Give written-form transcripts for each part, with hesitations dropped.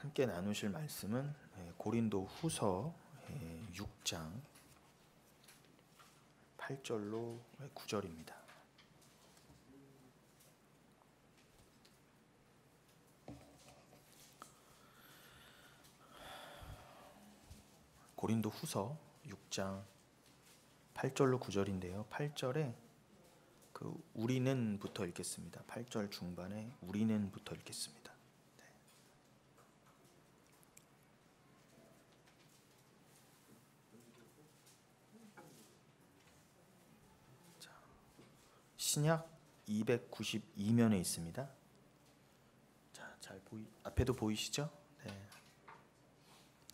함께 나누실 말씀은 고린도 후서 6장 8절로 9절입니다. 고린도 후서 6장 8절로 9절인데요. 8절에 우리는부터 읽겠습니다. 8절 중반에 우리는부터 읽겠습니다. 신약 292면에 있습니다. 자, 앞에도 보이시죠?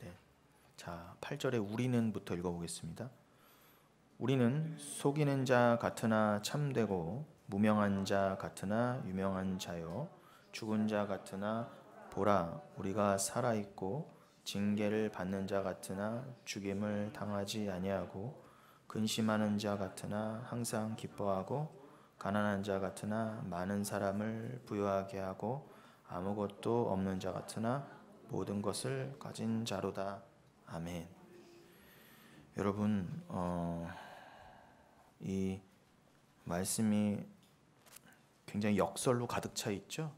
네. 자, 8절에 우리는부터 읽어보겠습니다. 우리는 속이는 자 같으나 참되고 무명한 자 같으나 유명한 자요 죽은 자 같으나 보라 우리가 살아있고 징계를 받는 자 같으나 죽임을 당하지 아니하고 근심하는 자 같으나 항상 기뻐하고 가난한 자 같으나 많은 사람을 부유하게 하고 아무것도 없는 자 같으나 모든 것을 가진 자로다. 아멘. 여러분, 이 말씀이 굉장히 역설로 가득 차 있죠.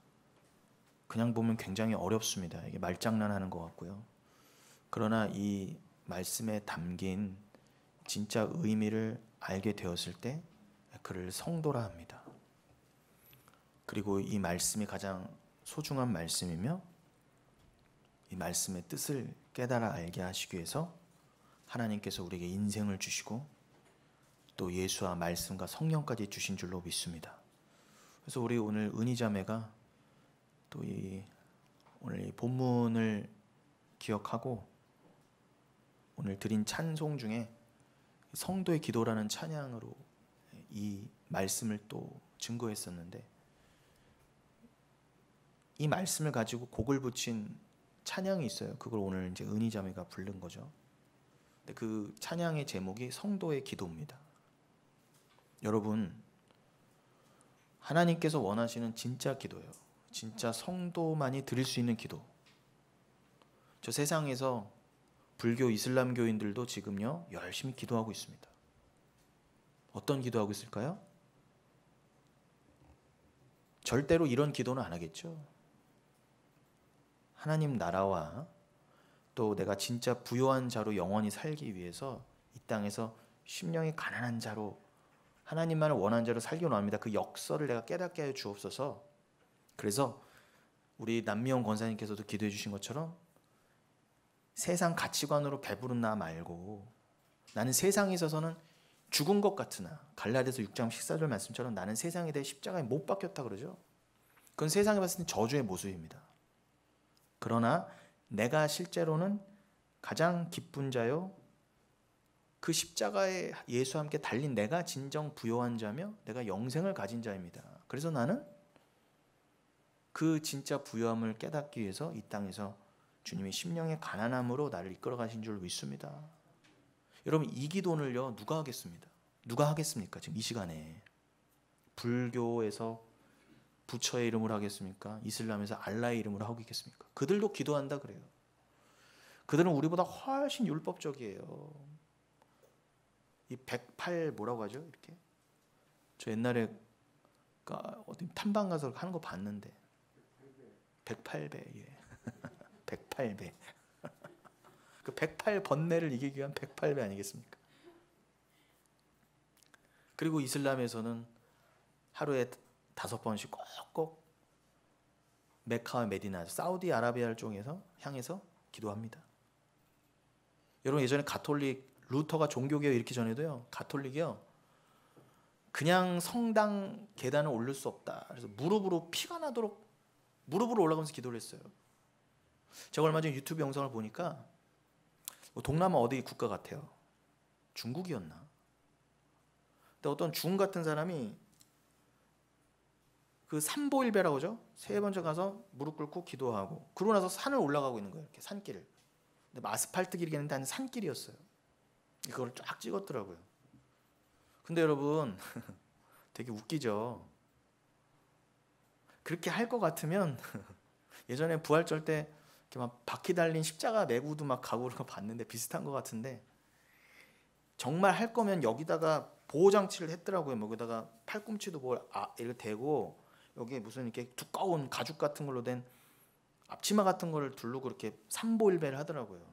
그냥 보면 굉장히 어렵습니다. 이게 말장난하는 것 같고요. 그러나 이 말씀에 담긴 진짜 의미를 알게 되었을 때 그를 성도라 합니다. 그리고 이 말씀이 가장 소중한 말씀이며 이 말씀의 뜻을 깨달아 알게 하시기 위해서 하나님께서 우리에게 인생을 주시고 또 예수와 말씀과 성령까지 주신 줄로 믿습니다. 그래서 우리 오늘 은희자매가 또 오늘 이 본문을 기억하고 오늘 드린 찬송 중에 성도의 기도라는 찬양으로 이 말씀을 또 증거했었는데 이 말씀을 가지고 곡을 붙인 찬양이 있어요. 그걸 오늘 이제 은희자매가 부른 거죠. 근데 그 찬양의 제목이 성도의 기도입니다. 여러분, 하나님께서 원하시는 진짜 기도예요. 진짜 성도만이 드릴 수 있는 기도. 저 세상에서 불교 이슬람교인들도 지금요 열심히 기도하고 있습니다. 어떤 기도하고 있을까요? 절대로 이런 기도는 안 하겠죠. 하나님 나라와 또 내가 진짜 부요한 자로 영원히 살기 위해서 이 땅에서 심령이 가난한 자로 하나님만을 원하는 자로 살기 원합니다. 그 역설을 내가 깨닫게 하여 주옵소서. 그래서 우리 남미영 권사님께서도 기도해 주신 것처럼 세상 가치관으로 배부른 나 말고 나는 세상에 있어서는 죽은 것 같으나 갈라디아서 6장 14절 말씀처럼 나는 세상에 대해 십자가에 못 박혔다 그러죠. 그건 세상에 봤을 때 저주의 모습입니다. 그러나 내가 실제로는 가장 기쁜 자요 그 십자가에 예수와 함께 달린 내가 진정 부요한 자며 내가 영생을 가진 자입니다. 그래서 나는 그 진짜 부요함을 깨닫기 위해서 이 땅에서 주님이 심령의 가난함으로 나를 이끌어 가신 줄 믿습니다. 여러분, 이 기도는요 누가 하겠습니다? 누가 하겠습니까? 지금 이 시간에 불교에서 부처의 이름으로 하겠습니까? 이슬람에서 알라의 이름으로 하겠습니까? 그들도 기도한다 그래요. 그들은 우리보다 훨씬 율법적이에요. 이 108 뭐라고 하죠? 이렇게 저 옛날에 어디 탐방 가서 하는 거 봤는데 108배 예. 108배 그 108 번뇌를 이기기 위한 108배 아니겠습니까? 그리고 이슬람에서는 하루에 5번씩 꼭꼭 메카와 메디나 사우디아라비아를 향해서 기도합니다. 여러분, 예전에 가톨릭 루터가 종교개혁 일으키기 전에도요 가톨릭이요 그냥 성당 계단을 오를 수 없다. 그래서 무릎으로 피가 나도록 무릎으로 올라가면서 기도를 했어요. 제가 얼마 전에 유튜브 영상을 보니까 동남아 어디 국가 같아요. 중국이었나? 근데 어떤 중 같은 사람이 그 삼보일배라고 하죠. 3번째 가서 무릎 꿇고 기도하고 그러고 나서 산을 올라가고 있는 거예요. 이렇게 산길을. 근데 아스팔트 길이겠는데 한 산길이었어요. 이걸 쫙 찍었더라고요. 근데 여러분 되게 웃기죠. 그렇게 할 것 같으면 예전에 부활절 때 이렇게 막 바퀴 달린 십자가 메고도 막 가고 그런 거 봤는데 비슷한 것 같은데, 정말 할 거면 여기다가 보호 장치를 했더라고요. 뭐 여기다가 팔꿈치도 뭘 이렇게 대고 여기에 무슨 이렇게 두꺼운 가죽 같은 걸로 된 앞치마 같은 거를 두르고 이렇게 삼보일배를 하더라고요.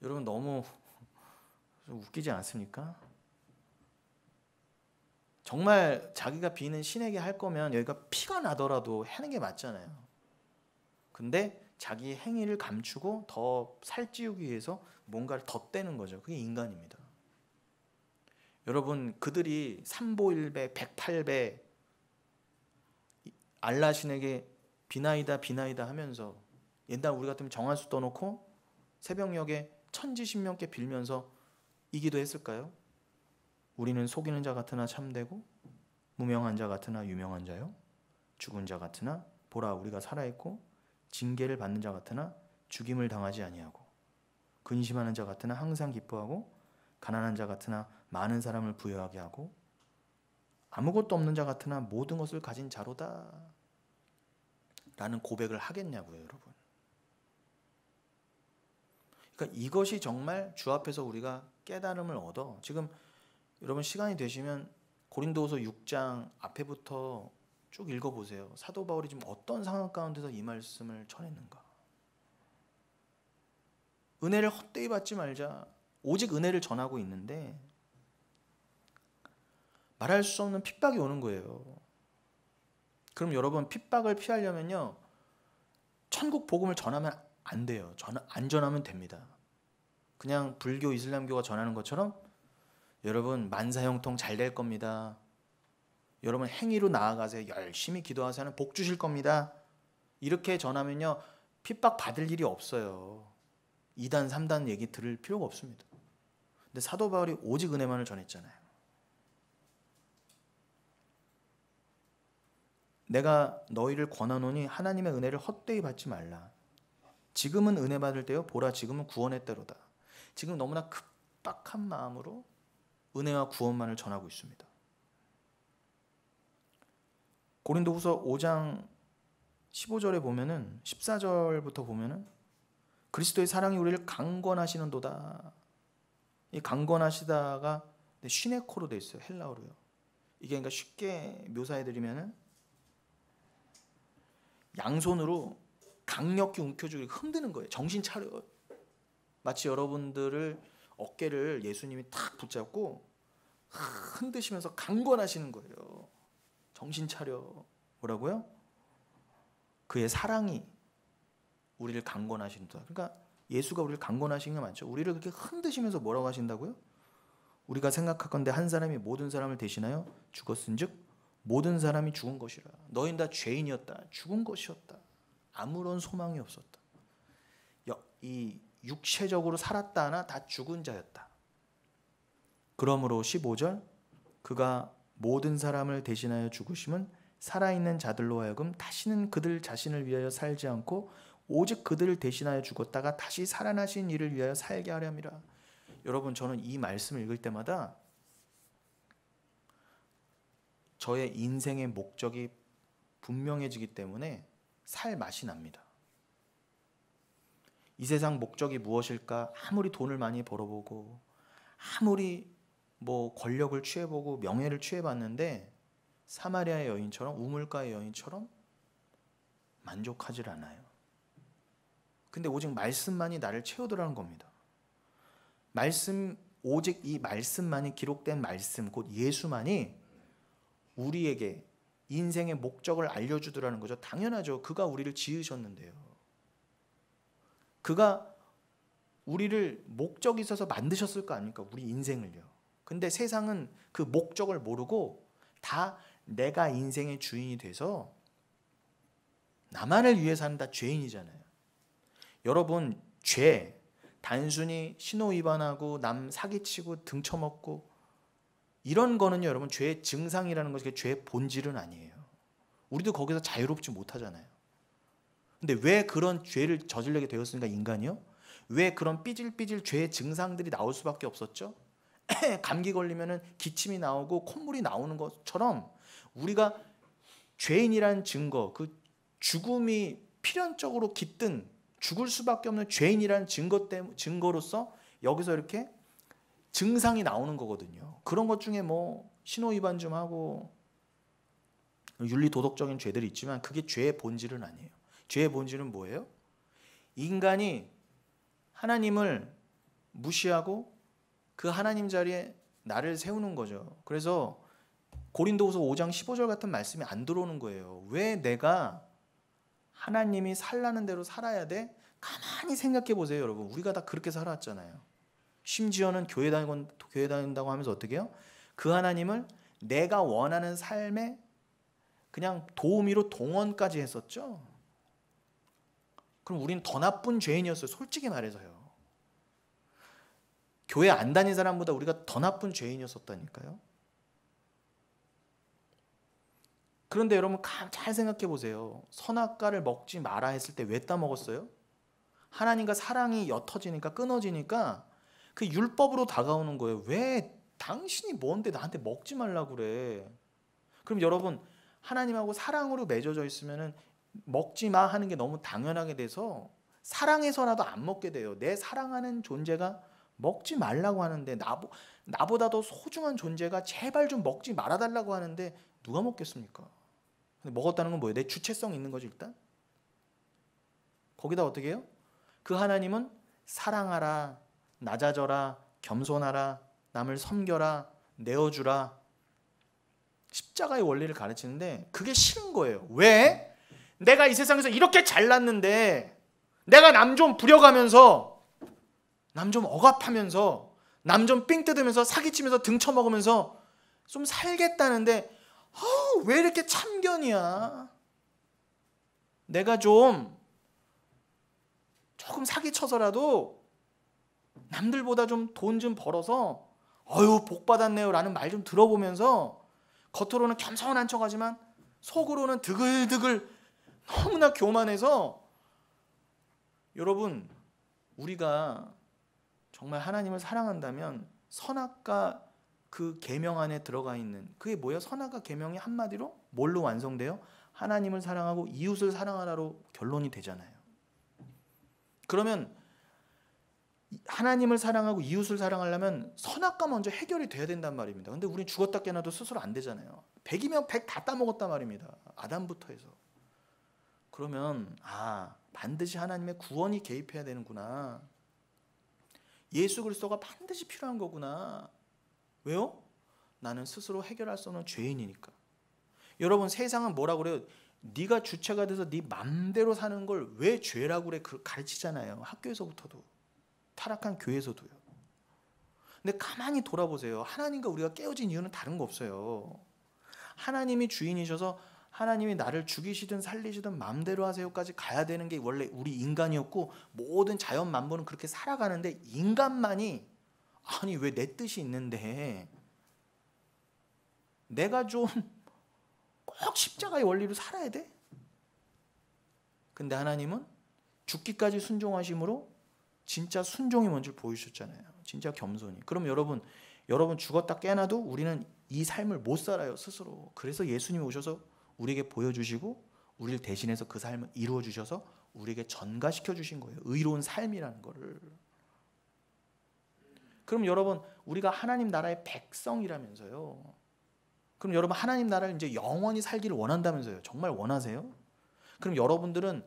여러분 너무 좀 웃기지 않습니까? 정말 자기가 비는 신에게 할 거면 여기가 피가 나더라도 하는 게 맞잖아요. 근데 자기 행위를 감추고 더 살찌우기 위해서 뭔가를 덧대는 거죠. 그게 인간입니다. 여러분, 그들이 삼보일배, 108배 알라 신에게 비나이다 비나이다 하면서, 옛날 우리 같으면 정한수 떠놓고 새벽녘에 천지신명께 빌면서 이 기도했을까요? 우리는 속이는 자 같으나 참되고 무명한 자 같으나 유명한 자요, 죽은 자 같으나 보라 우리가 살아있고 징계를 받는 자 같으나 죽임을 당하지 아니하고 근심하는 자 같으나 항상 기뻐하고 가난한 자 같으나 많은 사람을 부유하게 하고 아무것도 없는 자 같으나 모든 것을 가진 자로다 라는 고백을 하겠냐고요, 여러분. 그러니까 이것이 정말 주 앞에서 우리가 깨달음을 얻어. 지금 여러분 시간이 되시면 고린도후서 6장 앞에부터 쭉 읽어보세요. 사도 바울이 지금 어떤 상황 가운데서 이 말씀을 전했는가. 은혜를 헛되이 받지 말자. 오직 은혜를 전하고 있는데 말할 수 없는 핍박이 오는 거예요. 그럼 여러분, 핍박을 피하려면요, 천국 복음을 전하면 안 돼요. 안 전하면 됩니다. 그냥 불교, 이슬람교가 전하는 것처럼 여러분 만사형통 잘 될 겁니다. 여러분 행위로 나아가세요. 열심히 기도하세요. 복 주실 겁니다. 이렇게 전하면요, 핍박 받을 일이 없어요. 2단, 3단 얘기 들을 필요가 없습니다. 근데 사도 바울이 오직 은혜만을 전했잖아요. 내가 너희를 권하노니 하나님의 은혜를 헛되이 받지 말라. 지금은 은혜 받을 때요, 보라 지금은 구원의 때로다. 지금 너무나 급박한 마음으로 은혜와 구원만을 전하고 있습니다. 고린도후서 5장 15절에 보면은, 14절부터 보면은 그리스도의 사랑이 우리를 강권하시는도다. 이 강권하시다가 시네코로 되어 있어요. 헬라어로요. 이게 그러니까 쉽게 묘사해 드리면은 양손으로 강력히 움켜쥐고 흔드는 거예요. 정신 차려. 마치 여러분들을 어깨를 예수님이 탁 붙잡고 흔드시면서 강권하시는 거예요. 정신 차려. 뭐라고요? 그의 사랑이 우리를 강권하신다. 그러니까 예수가 우리를 강권하신 게 맞죠. 우리를 그렇게 흔드시면서 뭐라고 하신다고요? 우리가 생각하건대 한 사람이 모든 사람을 대신하여 죽었은즉 모든 사람이 죽은 것이라. 너희는 다 죄인이었다. 죽은 것이었다. 아무런 소망이 없었다. 이 육체적으로 살았다 하나 다 죽은 자였다. 그러므로 15절, 그가 모든 사람을 대신하여 죽으심은 살아있는 자들로 하여금 다시는 그들 자신을 위하여 살지 않고 오직 그들을 대신하여 죽었다가 다시 살아나신 이를 위하여 살게 하려 함이라. 여러분, 저는 이 말씀을 읽을 때마다 저의 인생의 목적이 분명해지기 때문에 살 맛이 납니다. 이 세상 목적이 무엇일까? 아무리 돈을 많이 벌어보고 아무리 뭐 권력을 취해보고 명예를 취해봤는데 사마리아의 여인처럼, 우물가의 여인처럼 만족하질 않아요. 근데 오직 말씀만이 나를 채우더라는 겁니다. 오직 이 말씀만이, 기록된 말씀, 곧 예수만이 우리에게 인생의 목적을 알려주더라는 거죠. 당연하죠. 그가 우리를 지으셨는데요. 그가 우리를 목적이 있어서 만드셨을 거 아닙니까? 우리 인생을요. 근데 세상은 그 목적을 모르고 다 내가 인생의 주인이 돼서 나만을 위해 사는 다 죄인이잖아요. 여러분, 죄, 단순히 신호 위반하고 남 사기치고 등쳐먹고 이런 거는요, 여러분, 죄의 증상이라는 것이 죄의 본질은 아니에요. 우리도 거기서 자유롭지 못하잖아요. 근데 왜 그런 죄를 저지르게 되었습니까, 인간이요? 왜 그런 삐질삐질 죄의 증상들이 나올 수밖에 없었죠? 감기 걸리면은 기침이 나오고 콧물이 나오는 것처럼 우리가 죄인이라는 증거, 그 죽음이 필연적으로 깃든 죽을 수밖에 없는 죄인이라는 증거로서 여기서 이렇게 증상이 나오는 거거든요. 그런 것 중에 뭐 신호위반 좀 하고 윤리 도덕적인 죄들이 있지만 그게 죄의 본질은 아니에요. 죄의 본질은 뭐예요? 인간이 하나님을 무시하고 그 하나님 자리에 나를 세우는 거죠. 그래서 고린도후서 5장 15절 같은 말씀이 안 들어오는 거예요. 왜 내가 하나님이 살라는 대로 살아야 돼? 가만히 생각해 보세요, 여러분. 우리가 다 그렇게 살아왔잖아요. 심지어는 교회 다닌다고 하면서 어떻게 해요? 그 하나님을 내가 원하는 삶에 그냥 도우미로 동원까지 했었죠. 그럼 우린 더 나쁜 죄인이었어요. 솔직히 말해서요. 교회 안 다닌 사람보다 우리가 더 나쁜 죄인이었었다니까요. 그런데 여러분 잘 생각해 보세요. 선악과를 먹지 마라 했을 때 왜 따먹었어요? 하나님과 사랑이 옅어지니까 끊어지니까 그 율법으로 다가오는 거예요. 왜 당신이 뭔데 나한테 먹지 말라고 그래? 그럼 여러분 하나님하고 사랑으로 맺어져 있으면은 먹지 마 하는 게 너무 당연하게 돼서 사랑해서라도 안 먹게 돼요. 내 사랑하는 존재가 먹지 말라고 하는데 나보다 더 소중한 존재가 제발 좀 먹지 말아달라고 하는데 누가 먹겠습니까? 근데 먹었다는 건 뭐예요? 내 주체성 있는 거죠 일단. 거기다 어떻게 해요? 그 하나님은 사랑하라, 낮아져라, 겸손하라, 남을 섬겨라, 내어주라. 십자가의 원리를 가르치는데 그게 싫은 거예요. 왜? 내가 이 세상에서 이렇게 잘났는데 내가 남 좀 부려가면서 남 좀 억압하면서 남 좀 삥 뜯으면서 사기치면서 등쳐먹으면서 좀 살겠다는데 왜 이렇게 참견이야? 내가 조금 사기쳐서라도 남들보다 좀 돈 좀 벌어서 복 받았네요 라는 말 좀 들어보면서 겉으로는 겸손한 척하지만 속으로는 드글드글 너무나 교만해서 여러분 우리가 정말 하나님을 사랑한다면 선악과 그 계명 안에 들어가 있는 그게 뭐예요? 선악과 계명이 한마디로 뭘로 완성돼요? 하나님을 사랑하고 이웃을 사랑하라로 결론이 되잖아요. 그러면 하나님을 사랑하고 이웃을 사랑하려면 선악과 먼저 해결이 돼야 된단 말입니다. 근데 우린 죽었다 깨어나도 스스로 안 되잖아요. 100이면 100 다 따먹었단 말입니다. 아담부터 해서. 그러면 반드시 하나님의 구원이 개입해야 되는구나. 예수 그리스도가 반드시 필요한 거구나. 왜요? 나는 스스로 해결할 수 없는 죄인이니까. 여러분 세상은 뭐라고 그래요? 네가 주체가 돼서 네 맘대로 사는 걸 왜 죄라고 그래? 가르치잖아요. 학교에서부터도. 타락한 교회에서도요. 근데 가만히 돌아보세요. 하나님과 우리가 깨어진 이유는 다른 거 없어요. 하나님이 주인이셔서 하나님이 나를 죽이시든 살리시든 맘대로 하세요까지 가야 되는 게 원래 우리 인간이었고 모든 자연 만물은 그렇게 살아가는데 인간만이 아니 왜 내 뜻이 있는데 내가 좀 꼭 십자가의 원리로 살아야 돼? 근데 하나님은 죽기까지 순종하심으로 진짜 순종이 뭔지 보여주셨잖아요. 진짜 겸손히. 그럼 여러분 죽었다 깨나도 우리는 이 삶을 못 살아요 스스로. 그래서 예수님이 오셔서 우리에게 보여주시고 우리를 대신해서 그 삶을 이루어 주셔서 우리에게 전가시켜 주신 거예요. 의로운 삶이라는 거를. 그럼 여러분 우리가 하나님 나라의 백성이라면서요. 그럼 여러분 하나님 나라를 이제 영원히 살기를 원한다면서요. 정말 원하세요? 그럼 여러분들은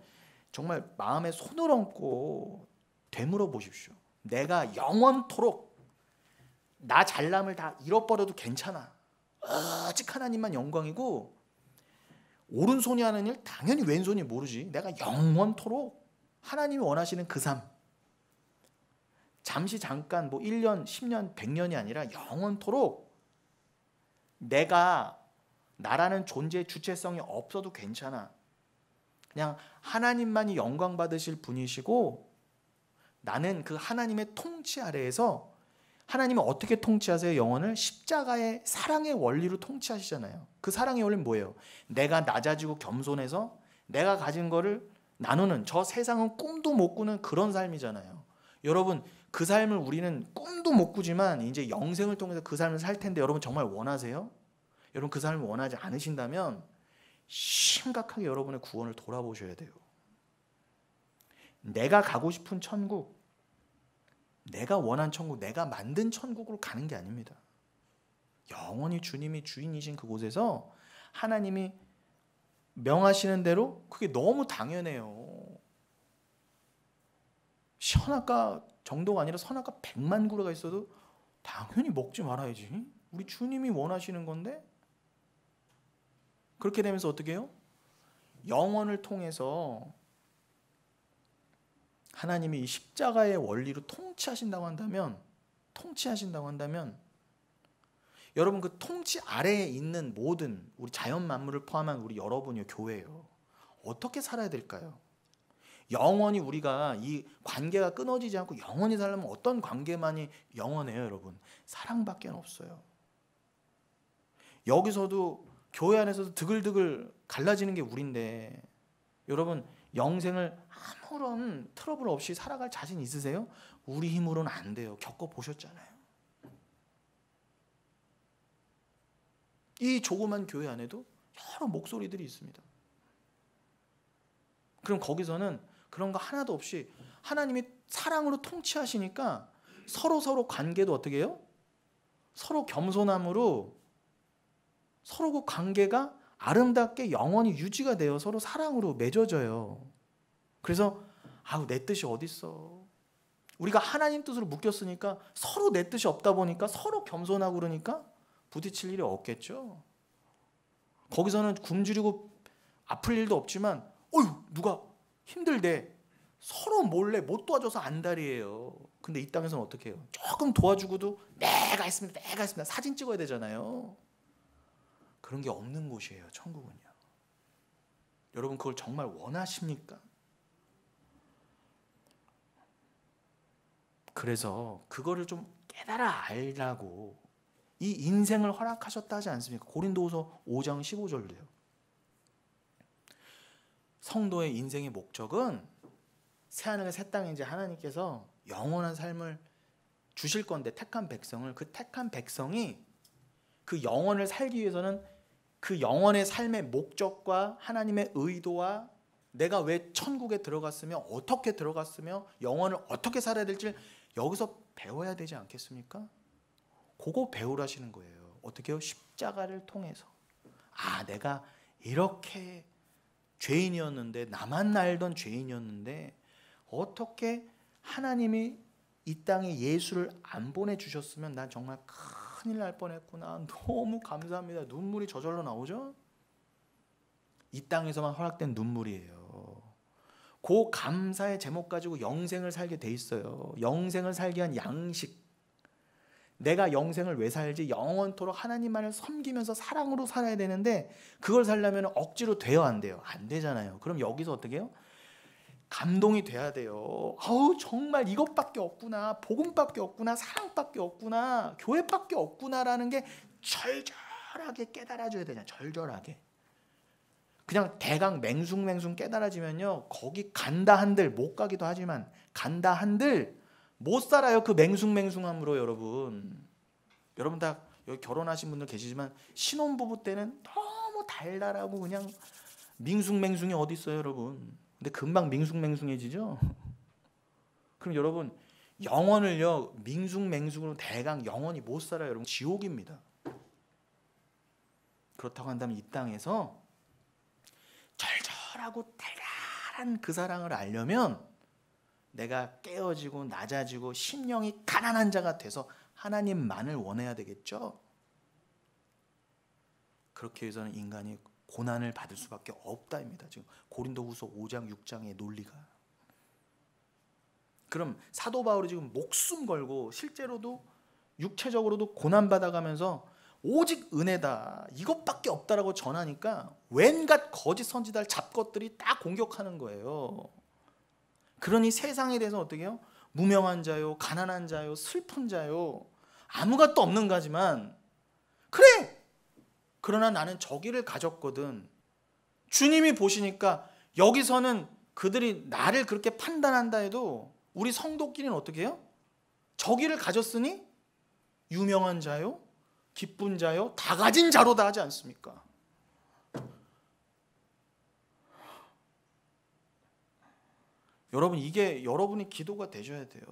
정말 마음에 손을 얹고 되물어 보십시오. 내가 영원토록 나 잘남을 다 잃어버려도 괜찮아. 오직 하나님만 영광이고 오른손이 하는 일 당연히 왼손이 모르지. 내가 영원토록 하나님이 원하시는 그 삶. 잠깐 1년, 10년, 100년이 아니라 영원토록 내가 나라는 존재의 주체성이 없어도 괜찮아. 그냥 하나님만이 영광 받으실 분이시고 나는 그 하나님의 통치 아래에서 하나님은 어떻게 통치하세요? 영혼을 십자가의 사랑의 원리로 통치하시잖아요. 그 사랑의 원리는 뭐예요? 내가 낮아지고 겸손해서 내가 가진 거를 나누는 저 세상은 꿈도 못 꾸는 그런 삶이잖아요. 여러분 그 삶을 우리는 꿈도 못 꾸지만 이제 영생을 통해서 그 삶을 살 텐데 여러분 정말 원하세요? 여러분 그 삶을 원하지 않으신다면 심각하게 여러분의 구원을 돌아보셔야 돼요. 내가 가고 싶은 천국, 내가 원한 천국, 내가 만든 천국으로 가는 게 아닙니다. 영원히 주님이 주인이신 그곳에서 하나님이 명하시는 대로 그게 너무 당연해요. 선악과 정도가 아니라 선악과 100만 그루가 있어도 당연히 먹지 말아야지. 우리 주님이 원하시는 건데. 그렇게 되면서 어떻게 해요? 영혼을 통해서 하나님이 이 십자가의 원리로 통치하신다고 한다면 여러분 그 통치 아래에 있는 모든 우리 자연 만물을 포함한 우리 여러분이 교회예요. 어떻게 살아야 될까요? 영원히 우리가 이 관계가 끊어지지 않고 영원히 살려면 어떤 관계만이 영원해요, 여러분? 사랑밖에 없어요. 여기서도 교회 안에서도 드글드글 갈라지는 게 우리인데 여러분 영생을 아무런 트러블 없이 살아갈 자신 있으세요? 우리 힘으로는 안 돼요. 겪어보셨잖아요. 이 조그만 교회 안에도 여러 목소리들이 있습니다. 그럼 거기서는 그런 거 하나도 없이 하나님이 사랑으로 통치하시니까 서로 관계도 어떻게 해요? 서로 겸손함으로 서로 그 관계가 아름답게 영원히 유지가 돼요. 서로 사랑으로 맺어져요. 그래서 아우 내 뜻이 어딨어. 우리가 하나님 뜻으로 묶였으니까 서로 내 뜻이 없다 보니까 서로 겸손하고 그러니까 부딪힐 일이 없겠죠. 거기서는 굶주리고 아플 일도 없지만 어휴 누가 힘들대. 서로 몰래 못 도와줘서 안달이에요. 근데 이 땅에서는 어떻게 해요? 조금 도와주고도 내가 했습니다. 사진 찍어야 되잖아요. 그런 게 없는 곳이에요. 천국은요. 여러분 그걸 정말 원하십니까? 그래서 그거를 좀 깨달아 알라고 이 인생을 허락하셨다 하지 않습니까? 고린도후서 5장 15절도요. 성도의 인생의 목적은 새하늘과 새 땅에 이제 하나님께서 영원한 삶을 주실 건데 택한 백성을 그 택한 백성이 그 영혼을 살기 위해서는 그 영혼의 삶의 목적과 하나님의 의도와 내가 왜 천국에 들어갔으며 어떻게 들어갔으며 영혼을 어떻게 살아야 될지 여기서 배워야 되지 않겠습니까? 그거 배우라시는 거예요. 어떻게 해요? 십자가를 통해서. 아, 내가 이렇게 죄인이었는데 나만 알던 죄인이었는데 어떻게 하나님이 이 땅에 예수를 안 보내주셨으면 난 정말 큰일 날 뻔했구나. 너무 감사합니다. 눈물이 저절로 나오죠? 이 땅에서만 허락된 눈물이에요. 그 감사의 제목 가지고 영생을 살게 돼 있어요. 영생을 살기 위한 양식. 내가 영생을 왜 살지? 영원토록 하나님만을 섬기면서 사랑으로 살아야 되는데 그걸 살려면 억지로 돼요? 안 돼요? 안 되잖아요. 그럼 여기서 어떻게 해요? 감동이 돼야 돼요. 아우 정말 이것밖에 없구나. 복음밖에 없구나. 사랑밖에 없구나. 교회밖에 없구나라는 게 절절하게 깨달아줘야 되잖아요. 절절하게. 그냥 대강 맹숭맹숭 깨달아지면요. 거기 간다 한들 못 가기도 하지만 간다 한들 못 살아요. 그 맹숭맹숭함으로 여러분. 여러분 다 여기 결혼하신 분들 계시지만 신혼부부 때는 너무 달달하고 그냥 밍숭맹숭이 어디 있어요 여러분. 근데 금방 밍숭맹숭해지죠. 그럼 여러분 영혼을요 밍숭맹숭으로 대강 영원히 못 살아요 여러분. 지옥입니다. 그렇다고 한다면 이 땅에서 절절하고 달달한 그 사랑을 알려면 내가 깨어지고 낮아지고 심령이 가난한 자가 돼서 하나님만을 원해야 되겠죠. 그렇게 해서는 인간이 고난을 받을 수밖에 없다입니다. 지금 고린도후서 5장 6장의 논리가. 그럼 사도 바울이 지금 목숨 걸고 실제로도 육체적으로도 고난 받아가면서 오직 은혜다 이것밖에 없다라고 전하니까 웬갓 거짓 선지자를 잡것들이 딱 공격하는 거예요. 그러니 세상에 대해서 어떻게 해요? 무명한 자요, 가난한 자요, 슬픈 자요, 아무것도 없는 가지만 그래! 그러나 나는 저기를 가졌거든. 주님이 보시니까 여기서는 그들이 나를 그렇게 판단한다 해도 우리 성도끼리는 어떻게 해요? 저기를 가졌으니 유명한 자요, 기쁜 자요, 다 가진 자로다 하지 않습니까? 여러분, 이게 여러분의 기도가 되셔야 돼요.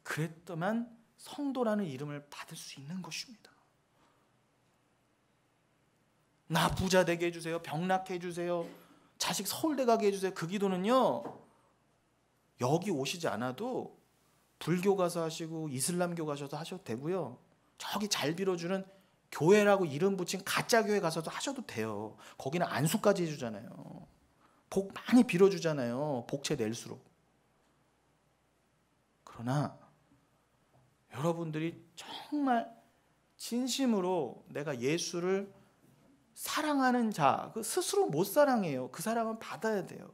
그랬더만 성도라는 이름을 받을 수 있는 것입니다. 나 부자 되게 해주세요. 병낫게 해주세요. 자식 서울대 가게 해주세요. 그 기도는요, 여기 오시지 않아도 불교 가서 하시고 이슬람교 가셔도 하셔도 되고요, 저기 잘 빌어주는 교회라고 이름 붙인 가짜 교회 가서도 하셔도 돼요. 거기는 안수까지 해주잖아요. 복 많이 빌어주잖아요. 복채 낼수록. 그러나 여러분들이 정말 진심으로 내가 예수를 사랑하는 자, 그 스스로 못 사랑해요. 그 사랑은 받아야 돼요.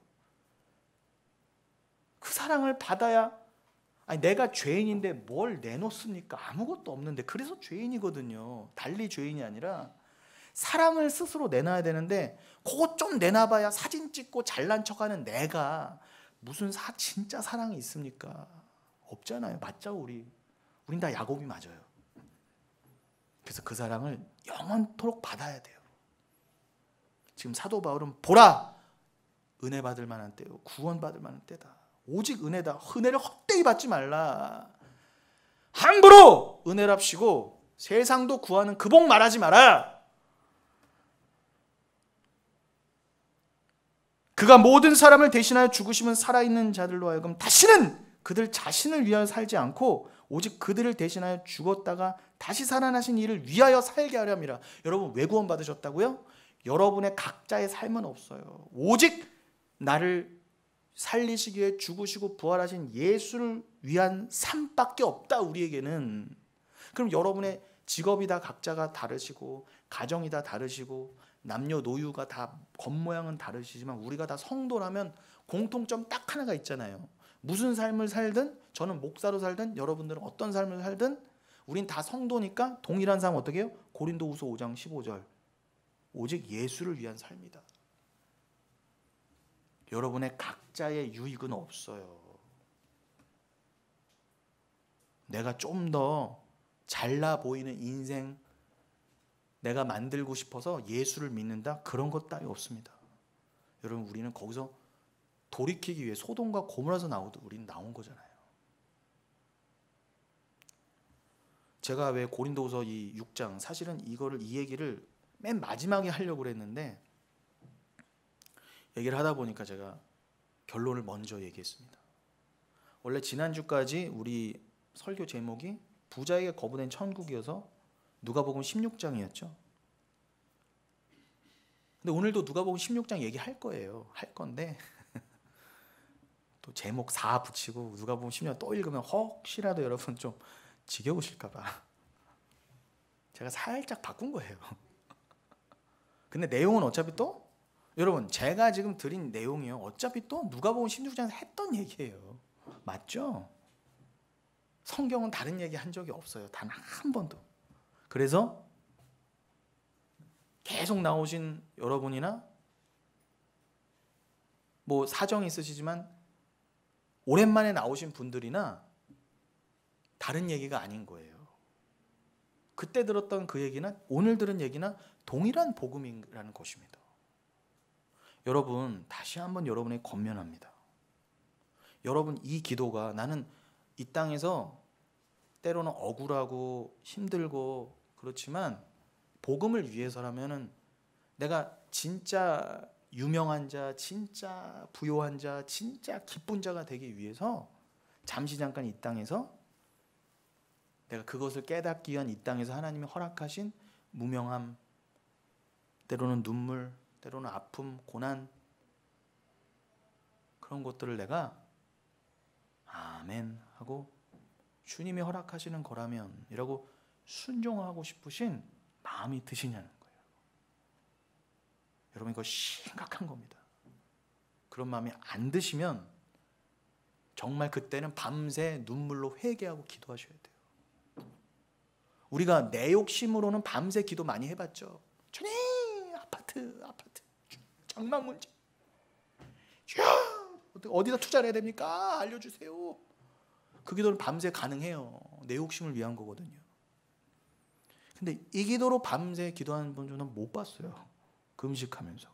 그 사랑을 받아야, 아니 내가 죄인인데 뭘 내놓습니까? 아무것도 없는데. 그래서 죄인이거든요. 달리 죄인이 아니라 사랑을 스스로 내놔야 되는데, 그거 좀 내놔봐야 사진 찍고 잘난 척하는 내가 무슨 진짜 사랑이 있습니까? 없잖아요. 맞죠? 우린 다 야곱이 맞아요. 그래서 그 사랑을 영원토록 받아야 돼요. 지금 사도 바울은 보라, 은혜 받을 만한 때요, 구원 받을 만한 때다. 오직 은혜다. 은혜를 헛되이 받지 말라. 함부로 은혜랍시고 세상도 구하는 그 복 말하지 마라. 그가 모든 사람을 대신하여 죽으심은 살아있는 자들로 하여금 다시는 그들 자신을 위하여 살지 않고 오직 그들을 대신하여 죽었다가 다시 살아나신 이를 위하여 살게 하려 함이라. 여러분, 왜 구원 받으셨다고요? 여러분의 각자의 삶은 없어요. 오직 나를 살리시기 위해 죽으시고 부활하신 예수를 위한 삶밖에 없다, 우리에게는. 그럼 여러분의 직업이 다 각자가 다르시고 가정이 다 다르시고 남녀노유가 다 겉모양은 다르시지만 우리가 다 성도라면 공통점 딱 하나가 있잖아요. 무슨 삶을 살든, 저는 목사로 살든 여러분들은 어떤 삶을 살든 우린 다 성도니까 동일한 삶 어떻게 해요? 고린도후서 5장 15절, 오직 예수를 위한 삶이다. 여러분의 각자의 유익은 없어요. 내가 좀 더 잘나 보이는 인생 내가 만들고 싶어서 예수를 믿는다? 그런 것 따위 없습니다. 여러분, 우리는 거기서 돌이키기 위해 소돔과 고모라서 우리는 나온 거잖아요. 제가 왜 고린도후서 이 6장, 사실은 이 얘기를 맨 마지막에 하려고 그랬는데 얘기를 하다 보니까 제가 결론을 먼저 얘기했습니다. 원래 지난주까지 우리 설교 제목이 부자에게 거부된 천국이어서 누가복음 16장이었죠. 근데 오늘도 누가복음 16장 얘기할 거예요. 할 건데 또 제목 4 붙이고 누가복음 16장 또 읽으면 혹시라도 여러분 좀 지겨우실까 봐 제가 살짝 바꾼 거예요. 근데 내용은 어차피 또 여러분, 제가 지금 드린 내용이요, 어차피 또 누가복음 16장에서 했던 얘기예요. 맞죠? 성경은 다른 얘기 한 적이 없어요. 단 한 번도. 그래서 계속 나오신 여러분이나 뭐 사정이 있으시지만 오랜만에 나오신 분들이나 다른 얘기가 아닌 거예요. 그때 들었던 그 얘기나 오늘 들은 얘기나 동일한 복음이라는 것입니다. 여러분, 다시 한번 여러분에게 권면합니다. 여러분, 이 기도가, 나는 이 땅에서 때로는 억울하고 힘들고 그렇지만 복음을 위해서라면은 내가 진짜 유명한 자, 진짜 부요한 자, 진짜 기쁜 자가 되기 위해서 잠시 잠깐 이 땅에서 내가 그것을 깨닫기 위한 이 땅에서 하나님이 허락하신 무명함, 때로는 눈물, 때로는 아픔, 고난, 그런 것들을 내가 아멘 하고 주님이 허락하시는 거라면 이라고 순종하고 싶으신 마음이 드시냐는 거예요. 여러분, 이거 심각한 겁니다. 그런 마음이 안 드시면 정말 그때는 밤새 눈물로 회개하고 기도하셔야 돼요. 우리가 내 욕심으로는 밤새 기도 많이 해봤죠. 주님, 아파트 장막 문제 어디다 투자를 해야 됩니까? 알려주세요. 그 기도는 밤새 가능해요. 내 욕심을 위한 거거든요. 근데 이 기도로 밤새 기도하는 분 저는 못 봤어요. 금식하면서.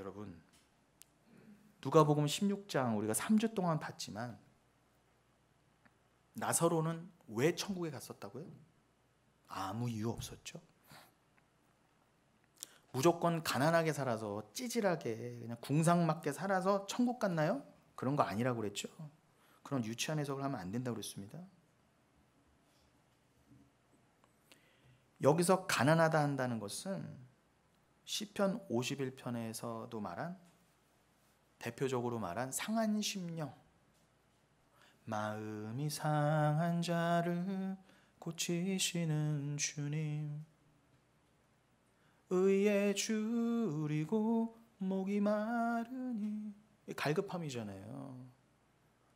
여러분, 누가복음 16장 우리가 3주 동안 봤지만 나사로는 왜 천국에 갔었다고요? 아무 이유 없었죠. 무조건 가난하게 살아서 찌질하게 그냥 궁상맞게 살아서 천국 갔나요? 그런 거 아니라고 그랬죠. 그런 유치한 해석을 하면 안 된다고 그랬습니다. 여기서 가난하다 한다는 것은 시편 51편에서도 말한, 대표적으로 말한 상한 심령, 마음이 상한 자를 고치시는 주님, 의에 줄이고 목이 마르니, 갈급함이잖아요.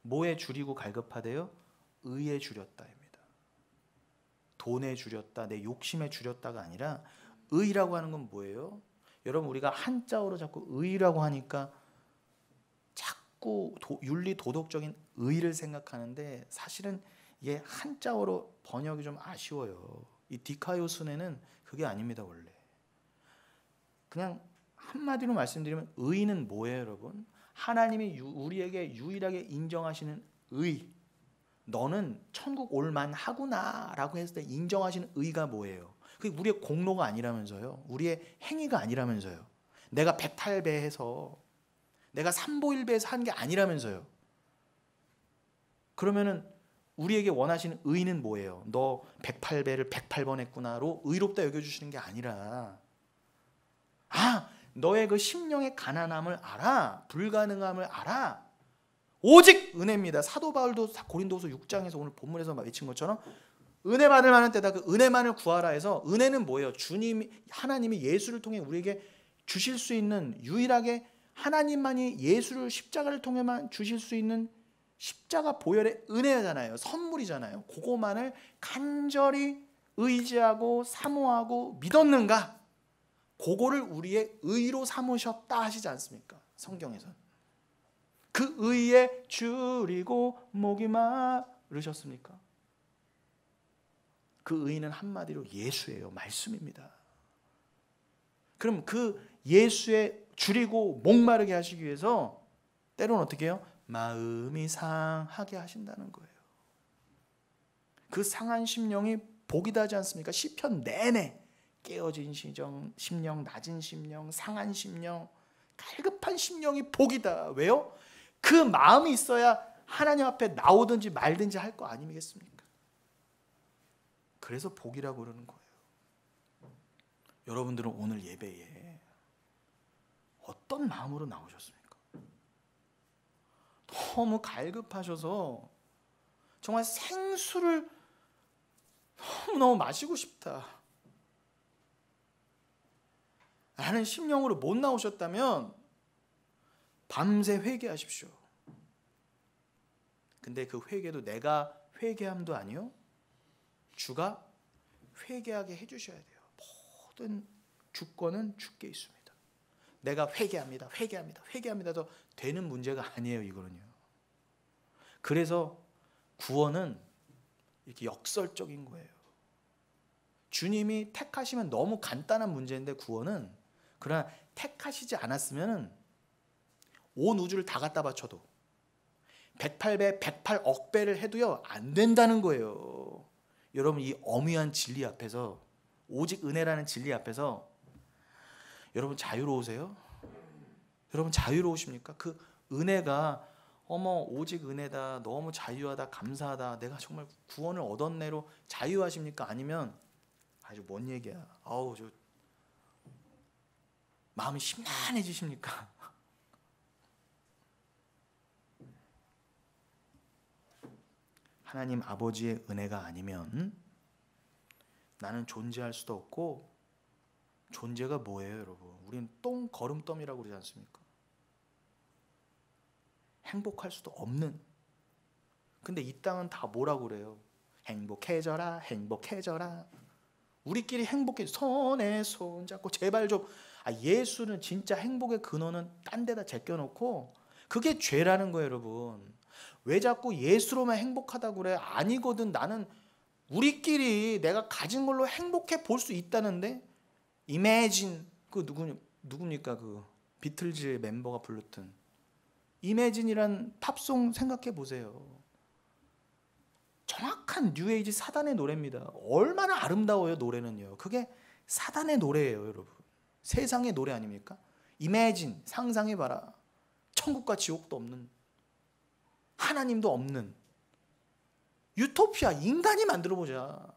뭐에 줄이고 갈급하대요? 의에 줄였다입니다. 돈에 줄였다, 내 욕심에 줄였다가 아니라, 의라고 하는 건 뭐예요? 여러분, 우리가 한자어로 자꾸 의라고 하니까 자꾸 윤리 도덕적인 의를 생각하는데, 사실은 이게 한자어로 번역이 좀 아쉬워요. 이 디카요스네는 그게 아닙니다. 원래 그냥 한마디로 말씀드리면 의는 뭐예요, 여러분? 하나님이 우리에게 유일하게 인정하시는 의, 너는 천국 올만하구나 라고 했을 때 인정하시는 의가 뭐예요? 그게 우리의 공로가 아니라면서요, 우리의 행위가 아니라면서요, 내가 108배 해서 내가 삼보일배에서 한 게 아니라면서요. 그러면은 우리에게 원하시는 의는 뭐예요? 너 108배를 108번 했구나로 의롭다 여겨주시는 게 아니라, 너의 그 심령의 가난함을 알아, 불가능함을 알아, 오직 은혜입니다. 사도 바울도 고린도서 6장에서 오늘 본문에서 외친 것처럼 은혜 받을 만한 때다, 그 은혜만을 구하라 해서, 은혜는 뭐예요? 하나님이 예수를 통해 우리에게 주실 수 있는, 유일하게 하나님만이 예수를 십자가를 통해만 주실 수 있는 십자가 보혈의 은혜잖아요. 선물이잖아요. 그거만을 간절히 의지하고 사모하고 믿었는가? 그거를 우리의 의로 삼으셨다 하시지 않습니까? 성경에서는. 그 의에 줄이고 목이 마르셨습니까? 그 의는 한마디로 예수예요. 말씀입니다. 그럼 그 예수의 줄이고 목마르게 하시기 위해서 때로는 어떻게 해요? 마음이 상하게 하신다는 거예요. 그 상한 심령이 복이다 하지 않습니까? 시편 내내 깨어진 심령, 낮은 심령, 상한 심령, 갈급한 심령이 복이다. 왜요? 그 마음이 있어야 하나님 앞에 나오든지 말든지 할 거 아니겠습니까? 그래서 복이라고 그러는 거예요. 여러분들은 오늘 예배에 어떤 마음으로 나오셨습니까? 너무 갈급하셔서 정말 생수를 너무너무 마시고 싶다 라는 심령으로 못 나오셨다면 밤새 회개하십시오. 근데 그 회개도 내가 회개함도 아니요, 주가 회개하게 해주셔야 돼요. 모든 주권은 주께 있습니다. 내가 회개합니다, 회개합니다, 회개합니다도 되는 문제가 아니에요. 이거는요. 그래서 구원은 이렇게 역설적인 거예요. 주님이 택하시면 너무 간단한 문제인데, 구원은, 그러나 택하시지 않았으면 온 우주를 다 갖다 바쳐도 108배, 108억 배를 해도요 안 된다는 거예요. 여러분, 이 어미한 진리 앞에서, 오직 은혜라는 진리 앞에서 여러분 자유로우세요? 여러분 자유로우십니까? 그 은혜가 어머 오직 은혜다, 너무 자유하다, 감사하다, 내가 정말 구원을 얻었네로 자유하십니까? 아니면 아주 뭔 얘기야, 아우 저 마음이 심란해지십니까? 하나님 아버지의 은혜가 아니면 나는 존재할 수도 없고, 존재가 뭐예요, 여러분? 우리는 똥거름더미라고 그러지 않습니까? 행복할 수도 없는. 근데 이 땅은 다 뭐라고 그래요? 행복해져라, 행복해져라. 우리끼리 행복해, 손에 손 잡고 제발 좀. 예수는 진짜 행복의 근원은 딴 데다 제껴놓고, 그게 죄라는 거예요, 여러분. 왜 자꾸 예수로만 행복하다고 그래? 아니거든. 나는 우리끼리 내가 가진 걸로 행복해 볼 수 있다는데. Imagine, 그 누굽니까? 그 비틀즈의 멤버가 불렀던 이매진이란 팝송 생각해 보세요. 정확한 뉴에이지 사단의 노래입니다. 얼마나 아름다워요, 노래는요. 그게 사단의 노래예요, 여러분. 세상의 노래 아닙니까? 이매진, 상상해봐라. 천국과 지옥도 없는, 하나님도 없는 유토피아, 인간이 만들어보자.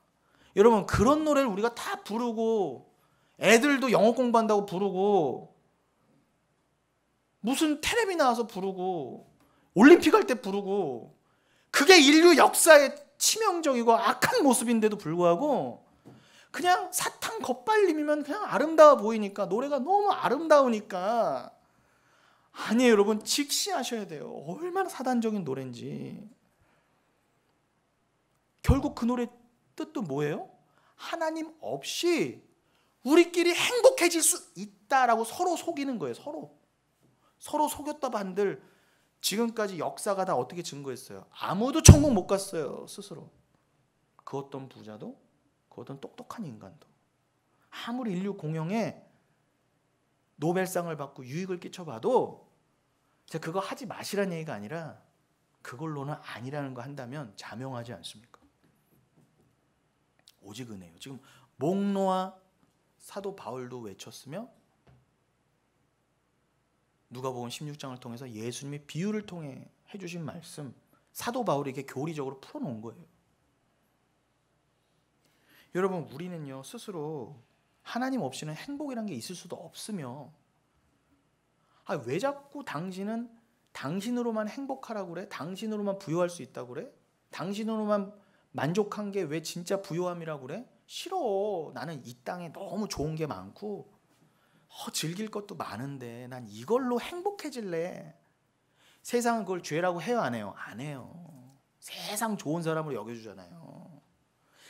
여러분, 그런 노래를 우리가 다 부르고, 애들도 영어 공부한다고 부르고, 무슨 텔레비 나와서 부르고, 올림픽 할 때 부르고, 그게 인류 역사의 치명적이고 악한 모습인데도 불구하고 그냥 사탕 겉발림이면 그냥 아름다워 보이니까, 노래가 너무 아름다우니까. 아니 여러분, 직시하셔야 돼요. 얼마나 사단적인 노래인지. 결국 그 노래 뜻도 뭐예요? 하나님 없이 우리끼리 행복해질 수 있다라고 서로 속이는 거예요. 서로 속였다 반들 지금까지 역사가 다 어떻게 증거했어요? 아무도 천국 못 갔어요, 스스로. 그 어떤 부자도, 그 어떤 똑똑한 인간도. 아무리 인류 공영에 노벨상을 받고 유익을 끼쳐봐도, 제가 그거 하지 마시라는 얘기가 아니라 그걸로는 아니라는 거 한다면 자명하지 않습니까? 오직 은혜요. 지금 목노아 사도 바울도 외쳤으며, 누가복음 16장을 통해서 예수님이 비유를 통해 해주신 말씀, 사도 바울이 이렇게 교리적으로 풀어놓은 거예요. 여러분, 우리는요 스스로 하나님 없이는 행복이란 게 있을 수도 없으며, 왜 자꾸 당신은 당신으로만 행복하라고 그래? 당신으로만 부여할 수 있다고 그래? 당신으로만 만족한 게 왜 진짜 부요함이라고 그래? 싫어. 나는 이 땅에 너무 좋은 게 많고 즐길 것도 많은데 난 이걸로 행복해질래. 세상은 그걸 죄라고 해요, 안 해요? 안 해요. 세상 좋은 사람으로 여겨주잖아요.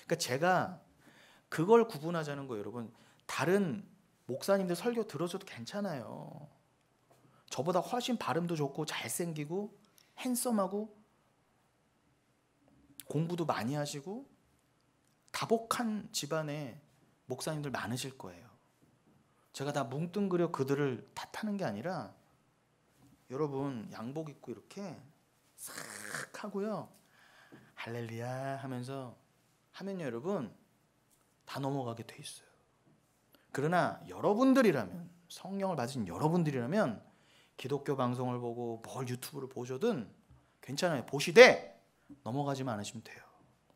그러니까 제가 그걸 구분하자는 거예요, 여러분. 다른 목사님들 설교 들어줘도 괜찮아요. 저보다 훨씬 발음도 좋고 잘생기고 핸섬하고 공부도 많이 하시고 다복한 집안에 목사님들 많으실 거예요. 제가 다 뭉뚱그려 그들을 탓하는 게 아니라, 여러분 양복 입고 이렇게 싹 하고요, 할렐루야 하면서 하면요 여러분 다 넘어가게 돼 있어요. 그러나 여러분들이라면, 성령을 받으신 여러분들이라면 기독교 방송을 보고 뭘 유튜브를 보셔든 괜찮아요. 보시되 넘어가지만 않으시면 돼요.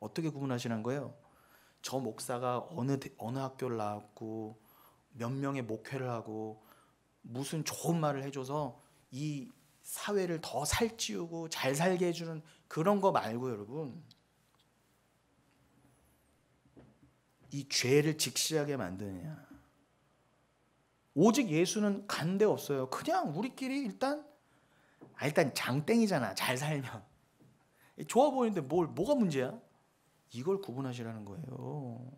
어떻게 구분하시는 거예요? 저 목사가 어느 학교를 나왔고 몇 명의 목회를 하고 무슨 좋은 말을 해줘서 이 사회를 더 살찌우고 잘 살게 해주는 그런 거 말고, 여러분 이 죄를 직시하게 만드느냐. 오직 예수는 간데 없어요. 그냥 우리끼리 일단 장땡이잖아, 잘 살면. 좋아 보이는데 뭐가 문제야? 이걸 구분하시라는 거예요.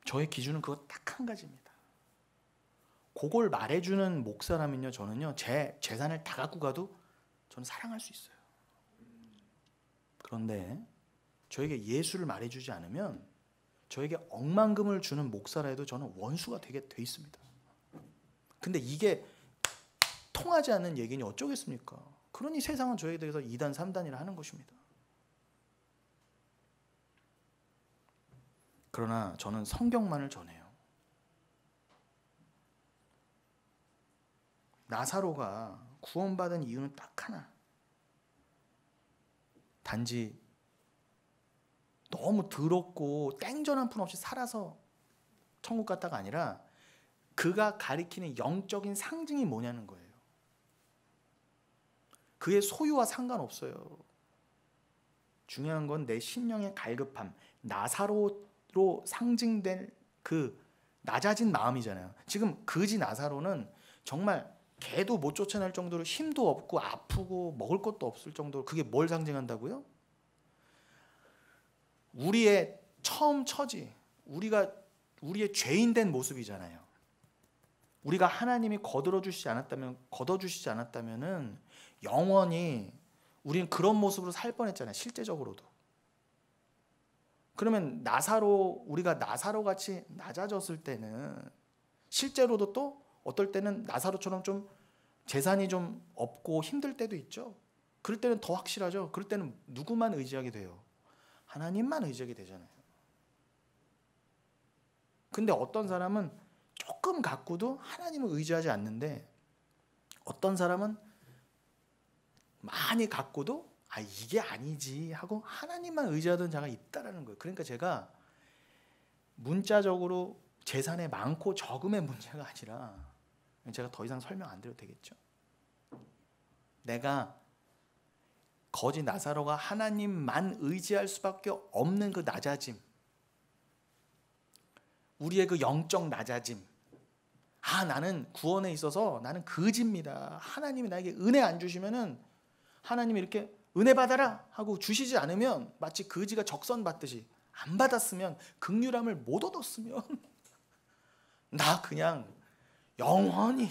저의 기준은 그거 딱 한 가지입니다. 그걸 말해주는 목사라면요, 저는요 제 재산을 다 갖고 가도 저는 사랑할 수 있어요. 그런데 저에게 예수를 말해주지 않으면, 저에게 억만금을 주는 목사라 해도 저는 원수가 되게 돼 있습니다. 근데 이게 통하지 않는 얘기니 어쩌겠습니까? 그러니 세상은 저에 대해서 2단 3단이라 하는 것입니다. 그러나 저는 성경만을 전해요. 나사로가 구원받은 이유는 딱 하나. 단지 너무 더럽고 땡전 한 푼 없이 살아서 천국 갔다가 아니라, 그가 가리키는 영적인 상징이 뭐냐는 거예요. 그의 소유와 상관없어요. 중요한 건 내 심령의 갈급함, 나사로로 상징된 그 낮아진 마음이잖아요. 지금 그지 나사로는 정말 개도 못 쫓아낼 정도로 힘도 없고 아프고 먹을 것도 없을 정도로, 그게 뭘 상징한다고요? 우리의 처음 처지, 우리의 죄인된 모습이잖아요. 우리가 하나님이 걷어주시지 않았다면은 영원히 우리는 그런 모습으로 살 뻔했잖아요. 실제적으로도. 그러면 우리가 나사로 같이 낮아졌을 때는 실제로도 또 어떨 때는 나사로처럼 좀 재산이 좀 없고 힘들 때도 있죠. 그럴 때는 더 확실하죠. 그럴 때는 누구만 의지하게 돼요? 하나님만 의지하게 되잖아요. 근데 어떤 사람은 조금 갖고도 하나님을 의지하지 않는데, 어떤 사람은 많이 갖고도 이게 아니지 하고 하나님만 의지하던 자가 있다라는 거예요. 그러니까 제가 문자적으로 재산의 많고 적음의 문제가 아니라, 제가 더 이상 설명 안 드려도 되겠죠. 내가 거지 나사로가 하나님만 의지할 수밖에 없는 그 낮아짐, 우리의 그 영적 낮아짐, 나는 구원에 있어서 나는 거지입니다. 하나님이 나에게 은혜 안 주시면은, 하나님이 이렇게 은혜 받아라 하고 주시지 않으면 마치 거지가 적선 받듯이, 안 받았으면, 긍휼함을 못 얻었으면 나 그냥 영원히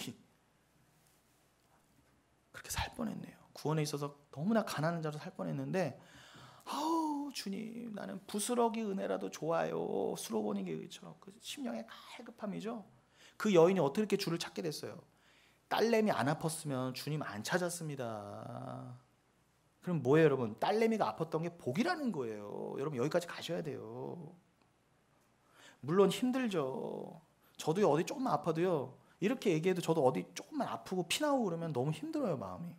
그렇게 살 뻔했네요. 구원에 있어서 너무나 가난한 자로 살 뻔했는데, 주님, 나는 부스러기 은혜라도 좋아요. 수로보니게 의처럼 그 심령의 갈급함이죠. 그 여인이 어떻게 이렇게 주를 찾게 됐어요? 딸내미 안 아팠으면 주님 안 찾았습니다. 그럼 뭐예요, 여러분? 딸내미가 아팠던 게 복이라는 거예요. 여러분, 여기까지 가셔야 돼요. 물론 힘들죠. 저도 어디 조금만 아파도요, 이렇게 얘기해도 저도 어디 조금만 아프고 피 나오고 그러면 너무 힘들어요, 마음이.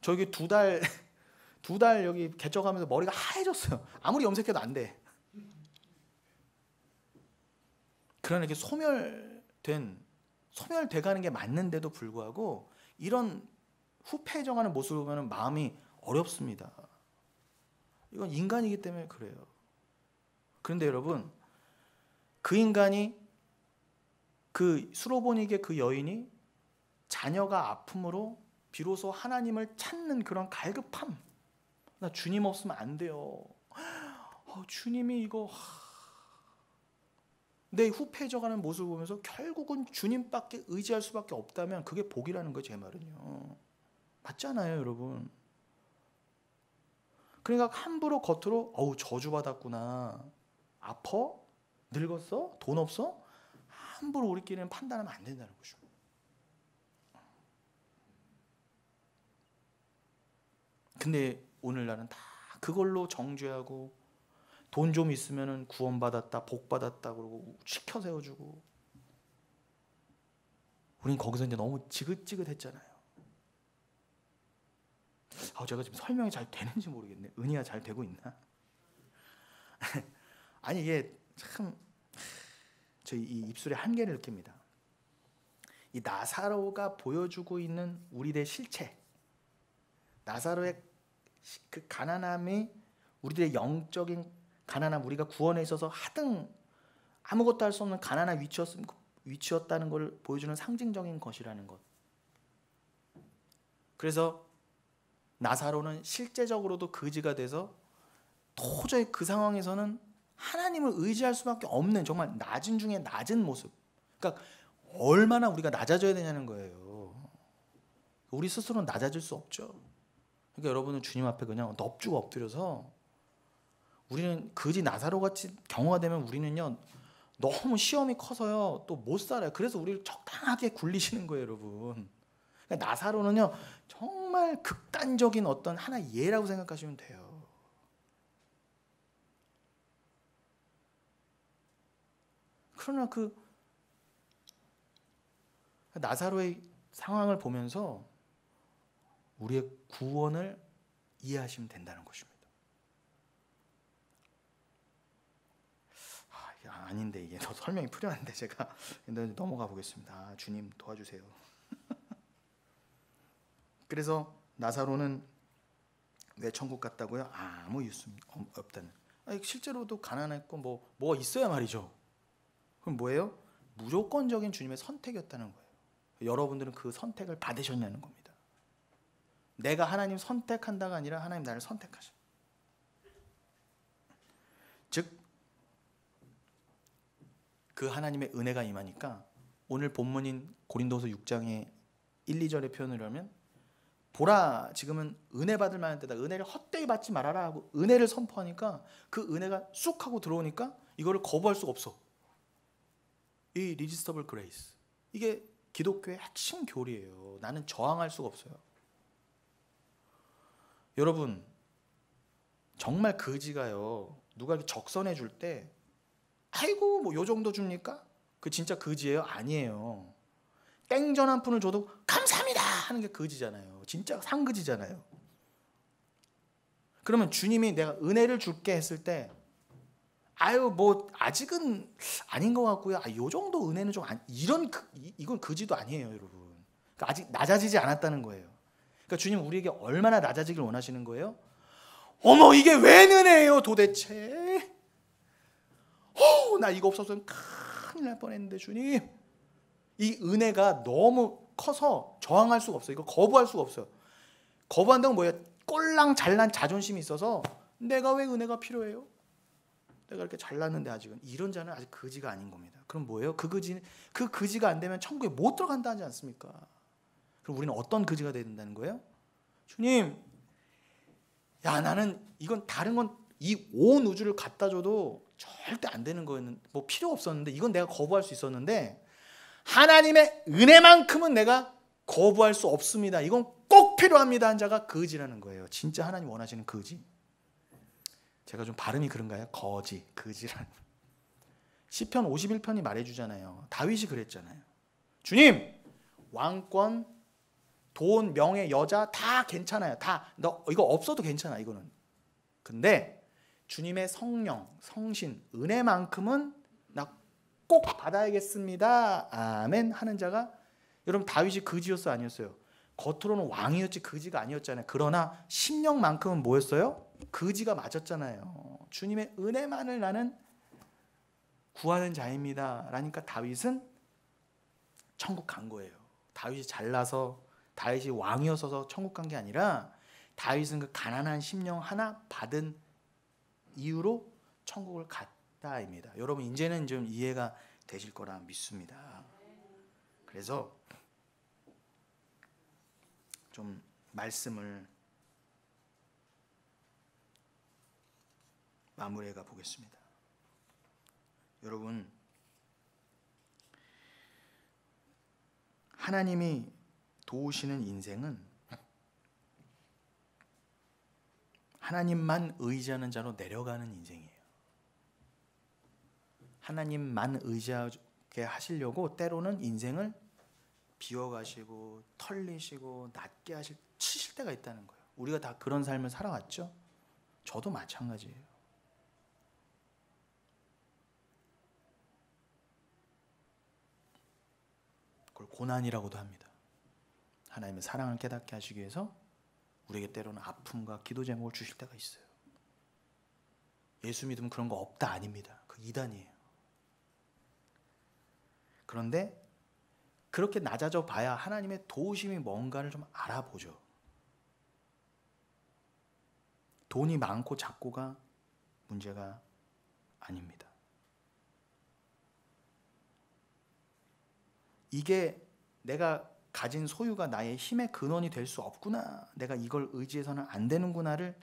저 여기 두 달 여기 개ጨ가면서 머리가 하얘졌어요. 아무리 염색해도 안 돼. 그러나 이렇게 소멸돼 가는 게 맞는데도 불구하고 이런 후패해져가는 모습을 보면 마음이 어렵습니다. 이건 인간이기 때문에 그래요. 그런데 여러분, 그 인간이, 그 수로보니게 그 여인이 자녀가 아픔으로 비로소 하나님을 찾는 그런 갈급함, 나 주님 없으면 안 돼요. 주님이 이거, 내 후패해져가는 모습을 보면서 결국은 주님밖에 의지할 수밖에 없다면 그게 복이라는 거예요, 제 말은요. 맞잖아요, 여러분. 그러니까 함부로 겉으로 저주받았구나, 아파? 늙었어? 돈 없어? 함부로 우리끼리는 판단하면 안 된다는 거죠. 근데 오늘날은 다 그걸로 정죄하고, 돈 좀 있으면 구원받았다, 복받았다 그러고 시켜 세워주고, 우린 거기서 이제 너무 지긋지긋했잖아요. 제가 지금 설명이 잘 되는지 모르겠네. 은혜가 잘 되고 있나? 아니, 이게 참, 저 이 입술에 한계를 느낍니다. 이 나사로가 보여주고 있는 우리들의 실체, 나사로의 그 가난함이 우리들의 영적인 가난함, 우리가 구원에 있어서 하등 아무것도 할 수 없는 가난한 위치였다는 걸 보여주는 상징적인 것이라는 것. 그래서 나사로는 실제적으로도 거지가 돼서 도저히 그 상황에서는 하나님을 의지할 수밖에 없는 정말 낮은 중에 낮은 모습. 그러니까 얼마나 우리가 낮아져야 되냐는 거예요. 우리 스스로는 낮아질 수 없죠. 그러니까 여러분은 주님 앞에 그냥 넙죽 엎드려서, 우리는 거지 나사로 같이 경우가 되면 우리는요, 너무 시험이 커서요 또 못 살아요. 그래서 우리를 적당하게 굴리시는 거예요, 여러분. 그러니까 나사로는요 정말 극단적인 어떤 하나의 예라고 생각하시면 돼요. 그러나 그 나사로의 상황을 보면서 우리의 구원을 이해하시면 된다는 것입니다. 아닌데 이게 더 설명이 필요한데 제가 넘어가 보겠습니다. 주님 도와주세요. 그래서 나사로는 왜 천국 갔다고요? 아무 이유 없다는. 실제로도 가난했고 뭐가 있어야 말이죠. 그럼 뭐예요? 무조건적인 주님의 선택이었다는 거예요. 여러분들은 그 선택을 받으셨냐는 겁니다. 내가 하나님 선택한다가 아니라 하나님 나를 선택하셔. 즉 그 하나님의 은혜가 임하니까 오늘 본문인 고린도서 6장의 1, 2절의 표현을 하면 보라 지금은 은혜 받을 만한 때다. 은혜를 헛되이 받지 말아라 하고 은혜를 선포하니까 그 은혜가 쑥 하고 들어오니까 이거를 거부할 수가 없어. 이 리지스터블 그레이스. 이게 기독교의 핵심 교리예요. 나는 저항할 수가 없어요. 여러분 정말 거지가요. 누가 이렇게 적선해 줄 때 아이고 뭐 요 정도 줍니까? 그 진짜 거지예요? 아니에요. 땡전 한 푼을 줘도 감사합니다 하는 게 거지잖아요. 진짜 상거지잖아요. 그러면 주님이 내가 은혜를 줄게 했을 때 아유 뭐 아직은 아닌 것 같고요. 요 정도 은혜는 좀 이건 거지도 아니에요, 여러분. 그러니까 아직 낮아지지 않았다는 거예요. 그러니까 주님 우리에게 얼마나 낮아지길 원하시는 거예요? 어머 이게 웬 은혜예요 도대체? 나 이거 없었으면 큰일 날 뻔했는데 주님. 이 은혜가 너무 커서 저항할 수가 없어요. 이거 거부할 수가 없어요. 거부한다는 뭐예요? 꼴랑 잘난 자존심이 있어서 내가 왜 은혜가 필요해요? 내가 이렇게 잘났는데 아직은. 이런 자는 아직 거지가 아닌 겁니다. 그럼 뭐예요? 그 거지가 안 되면 천국에 못 들어간다 하지 않습니까? 그럼 우리는 어떤 거지가 돼야 된다는 거예요? 주님, 야 나는 이건 다른 건 이 온 우주를 갖다 줘도 절대 안 되는 거였는데 뭐 필요 없었는데 이건 내가 거부할 수 있었는데 하나님의 은혜만큼은 내가 거부할 수 없습니다. 이건 꼭 필요합니다 한 자가 거지라는 거예요. 진짜 하나님 원하시는 거지. 제가 좀 발음이 그런가요? 거지라는. 시편 51편이 말해주잖아요. 다윗이 그랬잖아요. 주님 왕권, 돈, 명예, 여자 다 괜찮아요. 다 너 이거 없어도 괜찮아 이거는. 근데 주님의 성령, 성신, 은혜만큼은 나 꼭 받아야겠습니다. 아멘 하는 자가 여러분 다윗이 거지였어 아니었어요? 겉으로는 왕이었지 거지가 아니었잖아요. 그러나 심령만큼은 뭐였어요? 거지가 맞았잖아요. 주님의 은혜만을 나는 구하는 자입니다. 라니까 다윗은 천국 간 거예요. 다윗이 잘나서 다윗이 왕이어서 천국 간 게 아니라 다윗은 그 가난한 심령 하나 받은 이유로 천국을 갔다입니다. 여러분 이제는 좀 이해가 되실 거라 믿습니다. 그래서 좀 말씀을 마무리해 가 보겠습니다. 여러분 하나님이 도우시는 인생은 하나님만 의지하는 자로 내려가는 인생이에요. 하나님만 의지하게 하시려고 때로는 인생을 비워가시고 털리시고 낮게 치실 때가 있다는 거예요. 우리가 다 그런 삶을 살아왔죠. 저도 마찬가지예요. 그걸 고난이라고도 합니다. 하나님의 사랑을 깨닫게 하시기 위해서 우리에게 때로는 아픔과 기도 제목을 주실 때가 있어요. 예수 믿으면 그런 거 없다 아닙니다. 그 이단이에요. 그런데 그렇게 낮아져 봐야 하나님의 도우심이 뭔가를 좀 알아보죠. 돈이 많고 작고가 문제가 아닙니다. 이게 내가 가진 소유가 나의 힘의 근원이 될 수 없구나. 내가 이걸 의지해서는 안 되는구나를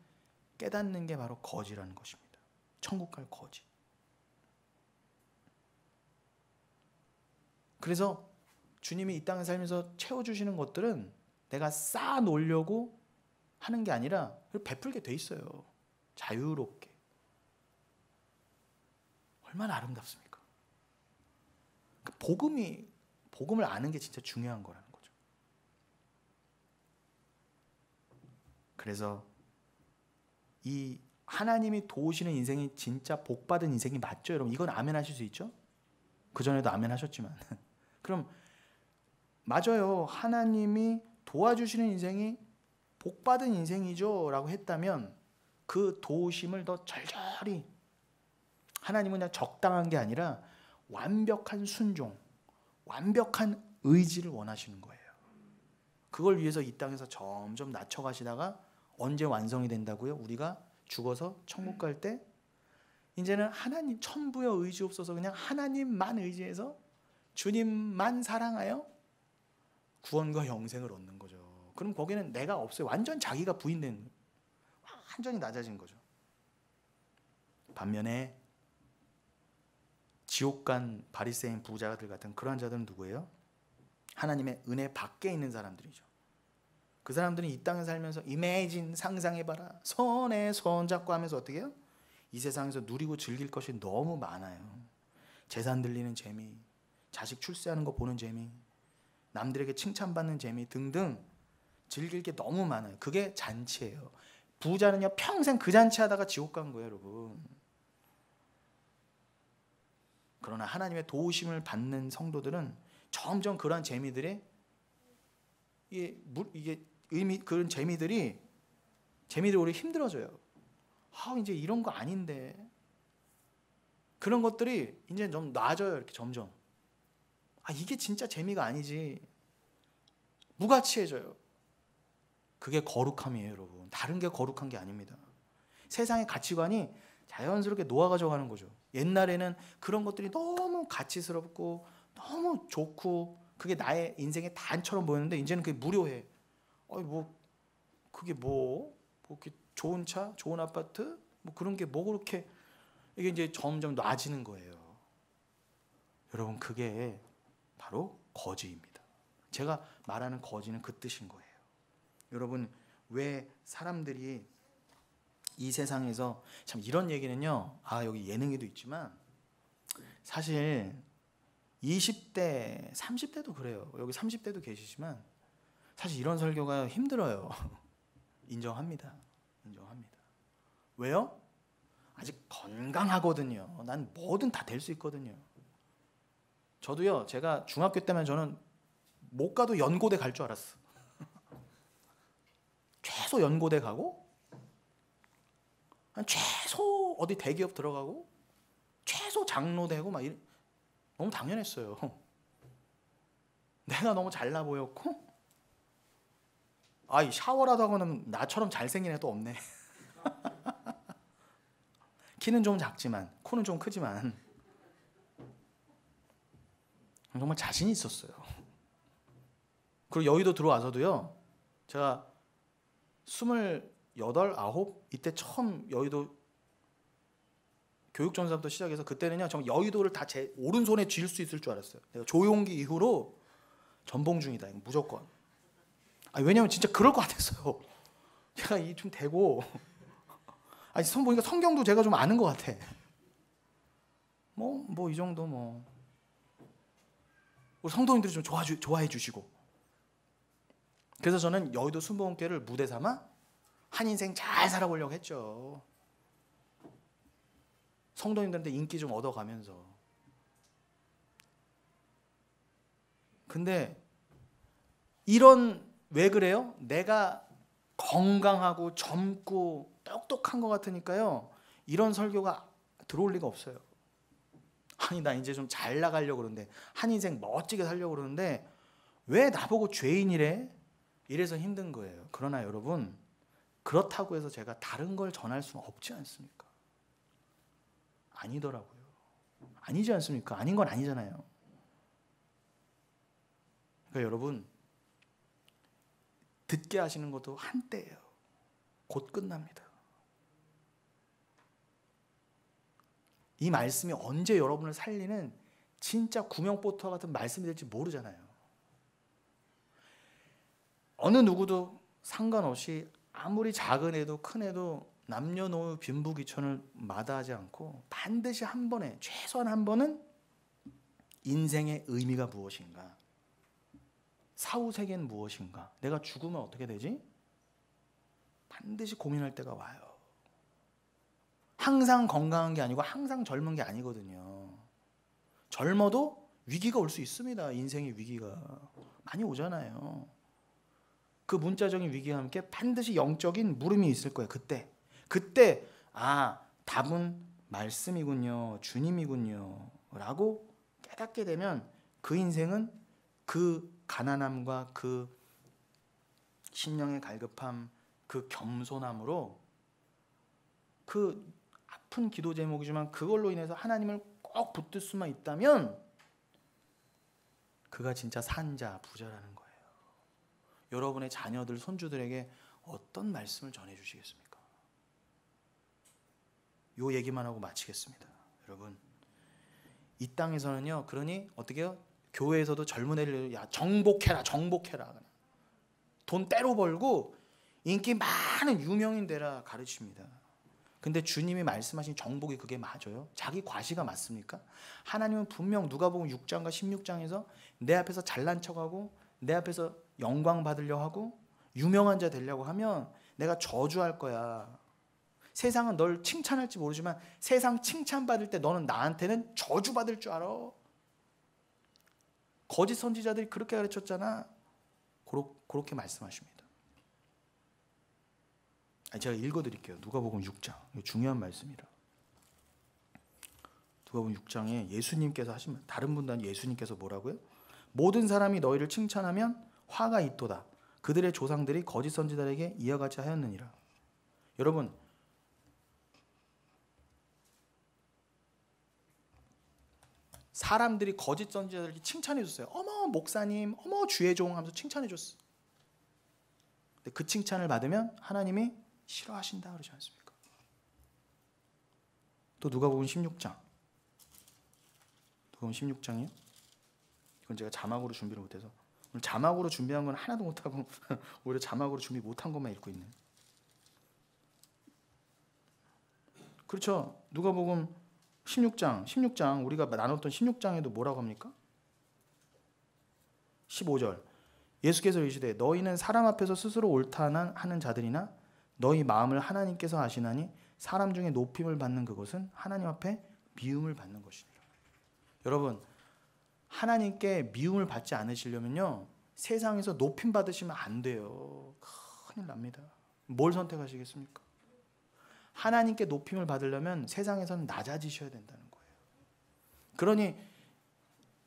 깨닫는 게 바로 거지라는 것입니다. 천국 갈 거지. 그래서 주님이 이 땅에 살면서 채워주시는 것들은 내가 쌓아 놓으려고 하는 게 아니라 베풀게 돼 있어요. 자유롭게. 얼마나 아름답습니까? 복음을 아는 게 진짜 중요한 거라는 거죠. 그래서 이 하나님이 도우시는 인생이 진짜 복받은 인생이 맞죠? 여러분 이건 아멘 하실 수 있죠? 그전에도 아멘 하셨지만 그럼 맞아요. 하나님이 도와주시는 인생이 복받은 인생이죠 라고 했다면 그 도우심을 더 절절히 하나님은 그냥 적당한 게 아니라 완벽한 순종, 완벽한 의지를 원하시는 거예요. 그걸 위해서 이 땅에서 점점 낮춰가시다가 언제 완성이 된다고요? 우리가 죽어서 천국 갈 때 이제는 하나님 천부여 의지 없어서 그냥 하나님만 의지해서 주님만 사랑하여 구원과 영생을 얻는 거죠. 그럼 거기는 내가 없어요. 완전 자기가 부인된, 완전히 낮아진 거죠. 반면에 지옥 간 바리새인 부자들 같은 그런 자들은 누구예요? 하나님의 은혜 밖에 있는 사람들이죠. 그 사람들은 이 땅에 살면서 이매진, 상상해봐라, 손에 손 잡고 하면서 어떻게 해요? 이 세상에서 누리고 즐길 것이 너무 많아요. 재산 들리는 재미, 자식 출세하는 거 보는 재미, 남들에게 칭찬받는 재미 등등 즐길 게 너무 많아요. 그게 잔치예요. 부자는요 평생 그 잔치 하다가 지옥 간 거예요, 여러분. 그러나 하나님의 도우심을 받는 성도들은 점점 그러한 재미들이 이게 그런 재미들이 우리 힘들어져요. 이제 이런 거 아닌데, 그런 것들이 이제 좀 나아져요. 이렇게 점점 이게 진짜 재미가 아니지, 무가치해져요. 그게 거룩함이에요, 여러분. 다른 게 거룩한 게 아닙니다. 세상의 가치관이 자연스럽게 놓아가져 가는 거죠. 옛날에는 그런 것들이 너무 가치스럽고 너무 좋고 그게 나의 인생의 단처럼 보였는데 이제는 그게 무료해. 그게 이렇게 좋은 차, 좋은 아파트, 그런 게 그렇게, 이게 이제 점점 놔지는 거예요. 여러분, 그게 바로 거지입니다. 제가 말하는 거지는 그 뜻인 거예요. 여러분, 왜 사람들이 이 세상에서, 참 이런 얘기는요, 여기 예능에도 있지만 사실 20대, 30대도 그래요. 여기 30대도 계시지만 사실 이런 설교가 힘들어요. 인정합니다. 왜요? 아직 건강하거든요. 난 뭐든 다 될 수 있거든요. 저도요, 제가 중학교 때면 저는 못 가도 연고대 갈 줄 알았어. 최소 연고대 가고, 최소 어디 대기업 들어가고, 최소 장로 되고, 너무 당연했어요. 내가 너무 잘나 보였고, 샤워라도 하고는 나처럼 잘생긴 애도 없네. 키는 좀 작지만 코는 좀 크지만 정말 자신이 있었어요. 그리고 여의도 들어와서도요, 제가 28, 9 이때 처음 여의도 교육전사부터 시작해서, 그때는요 정말 여의도를 다 제 오른손에 쥘 수 있을 줄 알았어요. 내가 조용기 이후로 전봉중이다, 이거 무조건. 왜냐면 진짜 그럴 것 같았어요. 제가 좀 되고, 성 보니까 성경도 제가 좀 아는 것 같아. 이 정도 우리 성도님들이 좀 좋아해 주시고. 그래서 저는 여의도 순복음교회를 무대 삼아 한 인생 잘 살아보려고 했죠. 성도님들한테 인기 좀 얻어가면서. 근데 왜 그래요? 내가 건강하고 젊고 똑똑한 것 같으니까요, 이런 설교가 들어올 리가 없어요. 나 이제 좀 잘 나가려고 그러는데, 한 인생 멋지게 살려고 그러는데 왜 나보고 죄인이래? 이래서 힘든 거예요. 그러나 여러분, 그렇다고 해서 제가 다른 걸 전할 수는 없지 않습니까? 아니더라고요. 아니지 않습니까? 아닌 건 아니잖아요. 그러니까 여러분, 듣게 하시는 것도 한때예요. 곧 끝납니다. 이 말씀이 언제 여러분을 살리는 진짜 구명보트와 같은 말씀이 될지 모르잖아요. 어느 누구도 상관없이 아무리 작은 애도 큰 애도 남녀노소 빈부귀천을 마다하지 않고 반드시 한 번에, 최소한 한 번은 인생의 의미가 무엇인가, 사후세계는 무엇인가, 내가 죽으면 어떻게 되지? 반드시 고민할 때가 와요. 항상 건강한 게 아니고 항상 젊은 게 아니거든요. 젊어도 위기가 올 수 있습니다. 인생의 위기가 많이 오잖아요. 그 문자적인 위기와 함께 반드시 영적인 물음이 있을 거예요. 그때 답은 말씀이군요, 주님이군요 라고 깨닫게 되면 그 인생은 그 가난함과 그 심령의 갈급함, 그 겸손함으로, 그 아픈 기도 제목이지만 그걸로 인해서 하나님을 꼭 붙들 수만 있다면 그가 진짜 산자, 부자라는 거예요. 여러분의 자녀들, 손주들에게 어떤 말씀을 전해주시겠습니까? 요 얘기만 하고 마치겠습니다. 여러분, 이 땅에서는요, 그러니 어떻게 해요? 교회에서도 젊은 애를 야 정복해라, 정복해라. 돈 때로 벌고 인기 많은 유명인 되라 가르칩니다. 근데 주님이 말씀하신 정복이 그게 맞아요? 자기 과시가 맞습니까? 하나님은 분명 누가복음 6장과 16장에서 내 앞에서 잘난 척하고 내 앞에서 영광 받으려고 하고 유명한 자 되려고 하면 내가 저주할 거야. 세상은 널 칭찬할지 모르지만 세상 칭찬받을 때 너는 나한테는 저주받을 줄 알아. 거짓 선지자들이 그렇게 가르쳤잖아. 그렇게 말씀하십니다. 제가 읽어드릴게요. 누가복음 6장. 중요한 말씀이라. 누가복음 6장에 예수님께서 하신 말, 다른 분도 아니고 예수님께서 뭐라고요? 모든 사람이 너희를 칭찬하면 화가 있도다. 그들의 조상들이 거짓 선지자에게 이와 같이 하였느니라. 여러분, 사람들이 거짓 선지자들에게 칭찬해 줬어요. 어머 목사님, 어머 주의 종 하면서 칭찬해 줬어. 근데 그 칭찬을 받으면 하나님이 싫어하신다 그러지 않습니까? 또 누가복음 16장. 누가복음 16장이요? 이건 제가 자막으로 준비를 못해서 오늘 자막으로 준비한 건 하나도 못하고 오히려 자막으로 준비 못한 것만 읽고 있는. 그렇죠. 누가복음 16장 우리가 나눴던 16장에도 뭐라고 합니까? 15절 예수께서 이르시되 너희는 사람 앞에서 스스로 옳다 하는 자들이나 너희 마음을 하나님께서 아시나니 사람 중에 높임을 받는 그것은 하나님 앞에 미움을 받는 것이니라. 여러분, 하나님께 미움을 받지 않으시려면요 세상에서 높임 받으시면 안 돼요. 큰일 납니다. 뭘 선택하시겠습니까? 하나님께 높임을 받으려면 세상에서는 낮아지셔야 된다는 거예요. 그러니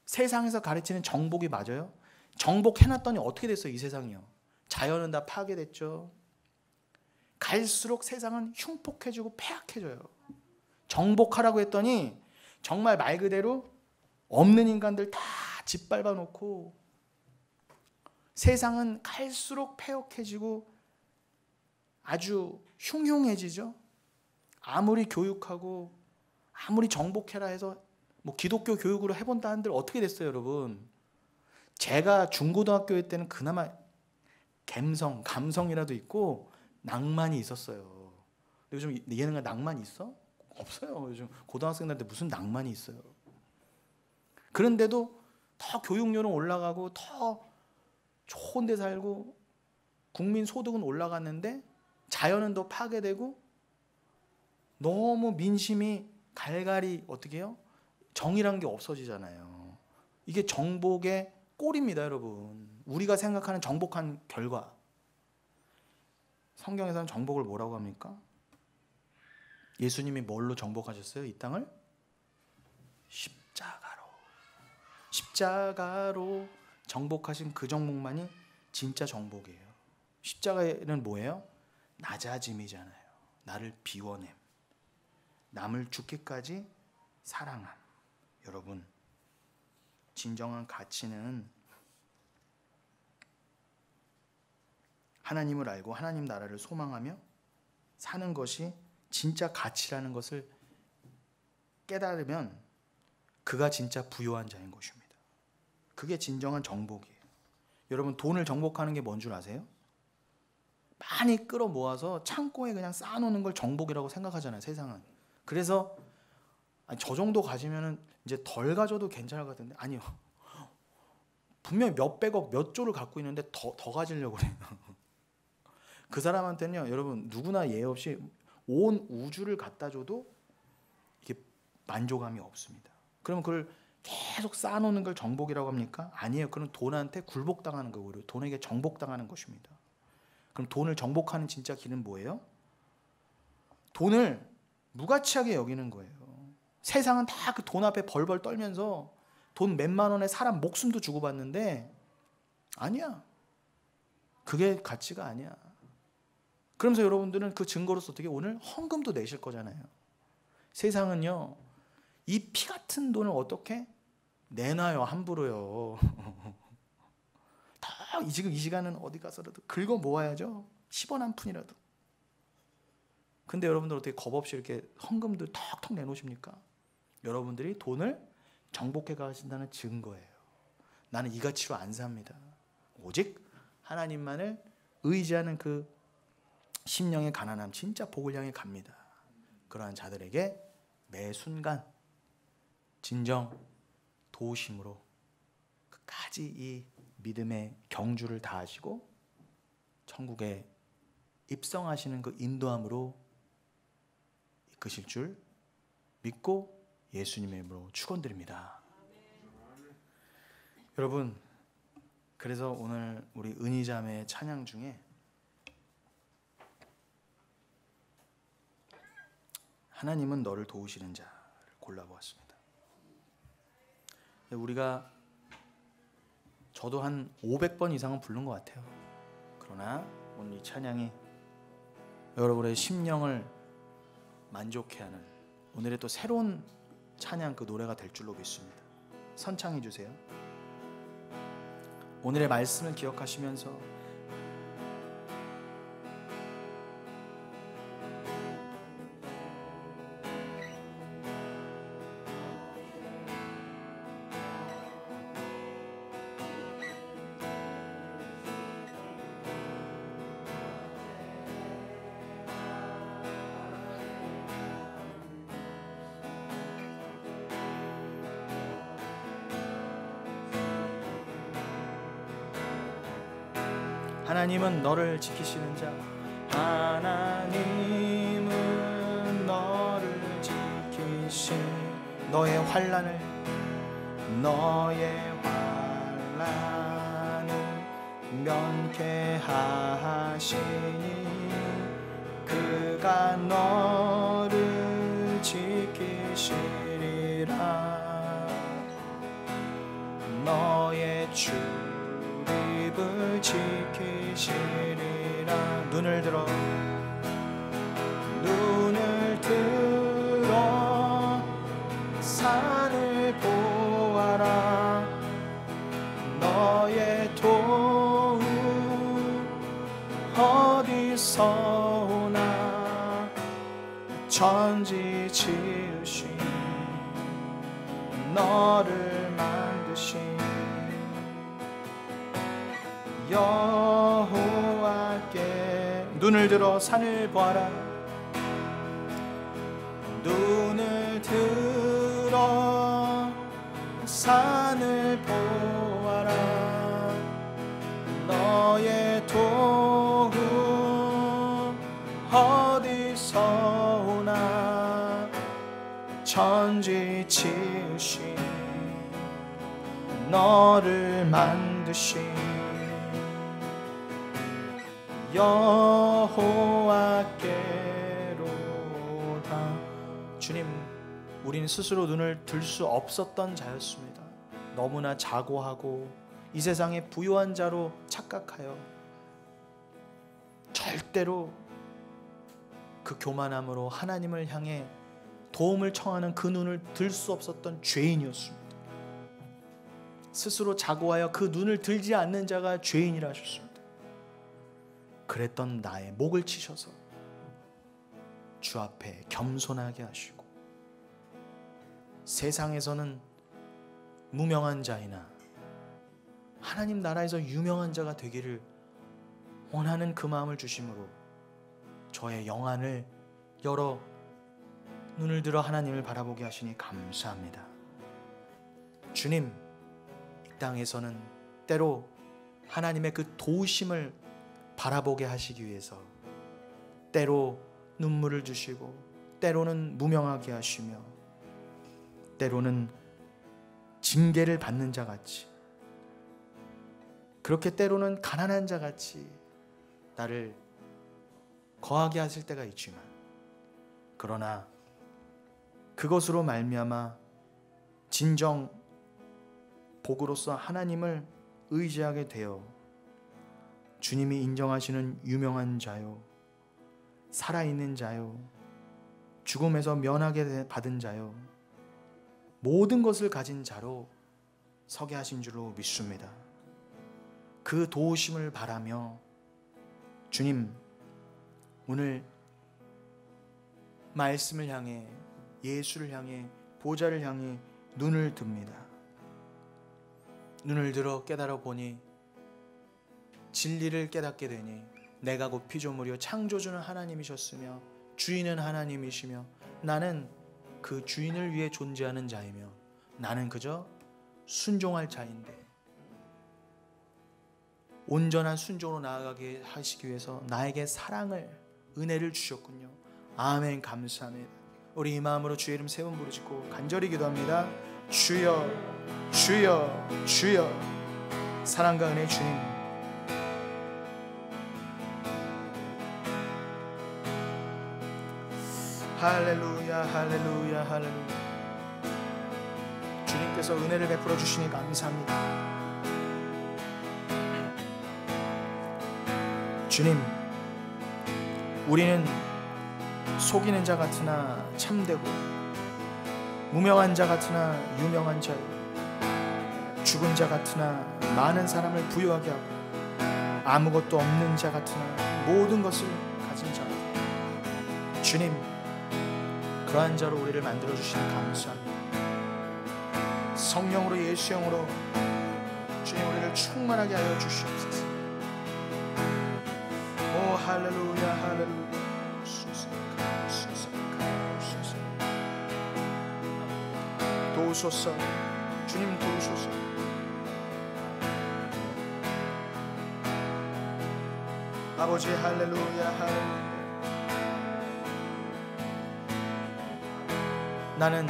세상에서 가르치는 정복이 맞아요? 정복해놨더니 어떻게 됐어요? 이 세상이요. 자연은 다 파괴됐죠. 갈수록 세상은 흉폭해지고 폐악해져요. 정복하라고 했더니 정말 말 그대로 없는 인간들 다 짓밟아 놓고 세상은 갈수록 폐역해지고 아주 흉흉해지죠. 아무리 교육하고 아무리 정복해라 해서 뭐 기독교 교육으로 해본다 한들 어떻게 됐어요, 여러분? 제가 중고등학교 때는 그나마 감성이라도 있고 낭만이 있었어요. 요즘 예능에 낭만 있어? 없어요. 요즘 고등학생들한테 무슨 낭만이 있어요. 그런데도 더 교육료는 올라가고 더 좋은 데 살고 국민 소득은 올라갔는데 자연은 더 파괴되고 너무 민심이 갈갈이 어떻게 해요? 정의란 게 없어지잖아요. 이게 정복의 꼴입니다, 여러분. 우리가 생각하는 정복한 결과. 성경에서는 정복을 뭐라고 합니까? 예수님이 뭘로 정복하셨어요? 이 땅을? 십자가로 정복하신 그 정복만이 진짜 정복이에요. 십자가는 뭐예요? 낮아짐이잖아요. 나를 비워냄. 남을 죽기까지 사랑함. 여러분, 진정한 가치는 하나님을 알고 하나님 나라를 소망하며 사는 것이 진짜 가치라는 것을 깨달으면 그가 진짜 부유한 자인 것입니다. 그게 진정한 정복이에요. 여러분, 돈을 정복하는 게 뭔 줄 아세요? 많이 끌어모아서 창고에 그냥 쌓아놓는 걸 정복이라고 생각하잖아요, 세상은. 그래서 저 정도 가지면은 이제 덜 가져도 괜찮을 것 같은데 아니요. 분명히 몇백억, 몇 조를 갖고 있는데 더 가지려고 그래요. 그 사람한테는요, 여러분 누구나 예외 없이 온 우주를 갖다 줘도 이게 만족감이 없습니다. 그러면 그걸 계속 쌓아놓는 걸 정복이라고 합니까? 아니에요. 그럼 돈한테 굴복당하는 거고요. 돈에게 정복당하는 것입니다. 그럼 돈을 정복하는 진짜 길은 뭐예요? 돈을 무가치하게 여기는 거예요. 세상은 다 그 돈 앞에 벌벌 떨면서 돈 몇만 원에 사람 목숨도 주고 받는데 아니야. 그게 가치가 아니야. 그러면서 여러분들은 그 증거로서 어떻게 오늘 헌금도 내실 거잖아요. 세상은요, 이 피 같은 돈을 어떻게 내놔요, 함부로요. 더 지금 이 시간은 어디 가서라도 긁어 모아야죠. 10원 한 푼이라도. 근데 여러분들 어떻게 겁없이 이렇게 헌금들 턱턱 내놓으십니까? 여러분들이 돈을 정복해 가신다는 증거예요. 나는 이 가치로 안 삽니다. 오직 하나님만을 의지하는 그 심령의 가난함, 진짜 복을 향해 갑니다. 그러한 자들에게 매 순간 진정 도우심으로 끝까지 이 믿음의 경주를 다하시고 천국에 입성하시는 그 인도함으로 이끄실 줄 믿고 예수님의 이름으로 축원드립니다. 여러분, 그래서 오늘 우리 은희자매의 찬양 중에 하나님은 너를 도우시는 자를 골라보았습니다. 우리가 저도 한 500번 이상은 부른 것 같아요. 그러나 오늘 이 찬양이 여러분의 심령을 만족해 하는 오늘의 또 새로운 찬양 그 노래가 될 줄로 믿습니다. 선창해 주세요. 오늘의 말씀을 기억하시면서 하나님은 너를 지키시는 자, 하나님은 너를 지키시 너의 환난을 면케하시니 그가 너를 지키시리라. 너의 출입을 지키시리라. 눈을 들어 산을 보아라. 너의 도움 어디서 오나. 천지 지으신 너를 만드신 여호와께 눈을 들어 산을 보아라. 눈을 들어 산을 보아라. 너의 도움 어디서 오나. 천지 지으신 너를 만드신 여호와께로다. 주님, 우리는 스스로 눈을 들 수 없었던 자였습니다. 너무나 자고하고 이 세상의 부유한 자로 착각하여 절대로 그 교만함으로 하나님을 향해 도움을 청하는 그 눈을 들 수 없었던 죄인이었습니다. 스스로 자고하여 그 눈을 들지 않는 자가 죄인이라 하셨습니다. 그랬던 나의 목을 치셔서 주 앞에 겸손하게 하시고 세상에서는 무명한 자이나 하나님 나라에서 유명한 자가 되기를 원하는 그 마음을 주심으로 저의 영안을 열어 눈을 들어 하나님을 바라보게 하시니 감사합니다. 주님, 이 땅에서는 때로 하나님의 그 도우심을 바라보게 하시기 위해서 때로 눈물을 주시고 때로는 무명하게 하시며 때로는 징계를 받는 자같이 그렇게 때로는 가난한 자같이 나를 거하게 하실 때가 있지만 그러나 그것으로 말미암아 진정 복으로서 하나님을 의지하게 되어 주님이 인정하시는 유명한 자요, 살아있는 자요, 죽음에서 면하게 받은 자요, 모든 것을 가진 자로 서게 하신 줄로 믿습니다. 그 도우심을 바라며 주님, 오늘 말씀을 향해, 예수를 향해, 보좌를 향해 눈을 듭니다. 눈을 들어 깨달아 보니 진리를 깨닫게 되니 내가 곧 피조물이요 창조주는 하나님이셨으며 주인은 하나님이시며 나는 그 주인을 위해 존재하는 자이며 나는 그저 순종할 자인데 온전한 순종으로 나아가게 하시기 위해서 나에게 사랑을, 은혜를 주셨군요. 아멘. 감사합니다. 우리 이 마음으로 주의 이름 세 번 부르짖고 간절히 기도합니다. 주여, 주여, 주여. 사랑과 은혜 주님, 할렐루야, 할렐루야, 할렐루야. 주님께서 은혜를 베풀어 주시니 감사합니다. 주님, 우리는 속이는 자 같으나 참되고 무명한 자 같으나 유명한 자요 죽은 자 같으나 많은 사람을 부유하게 하고 아무것도 없는 자 같으나 모든 것을 가진 자 같아요. 주님, 그러한 자로 우리를 만들어주시니 감사합니다. 성령으로, 예수 영으로 주님 우리를 충만하게 하여 주시옵소서. 오 할렐루야, 할렐루야. 도우소서. 주님 도우소서. 아버지 할렐루야, 할렐루야. 나는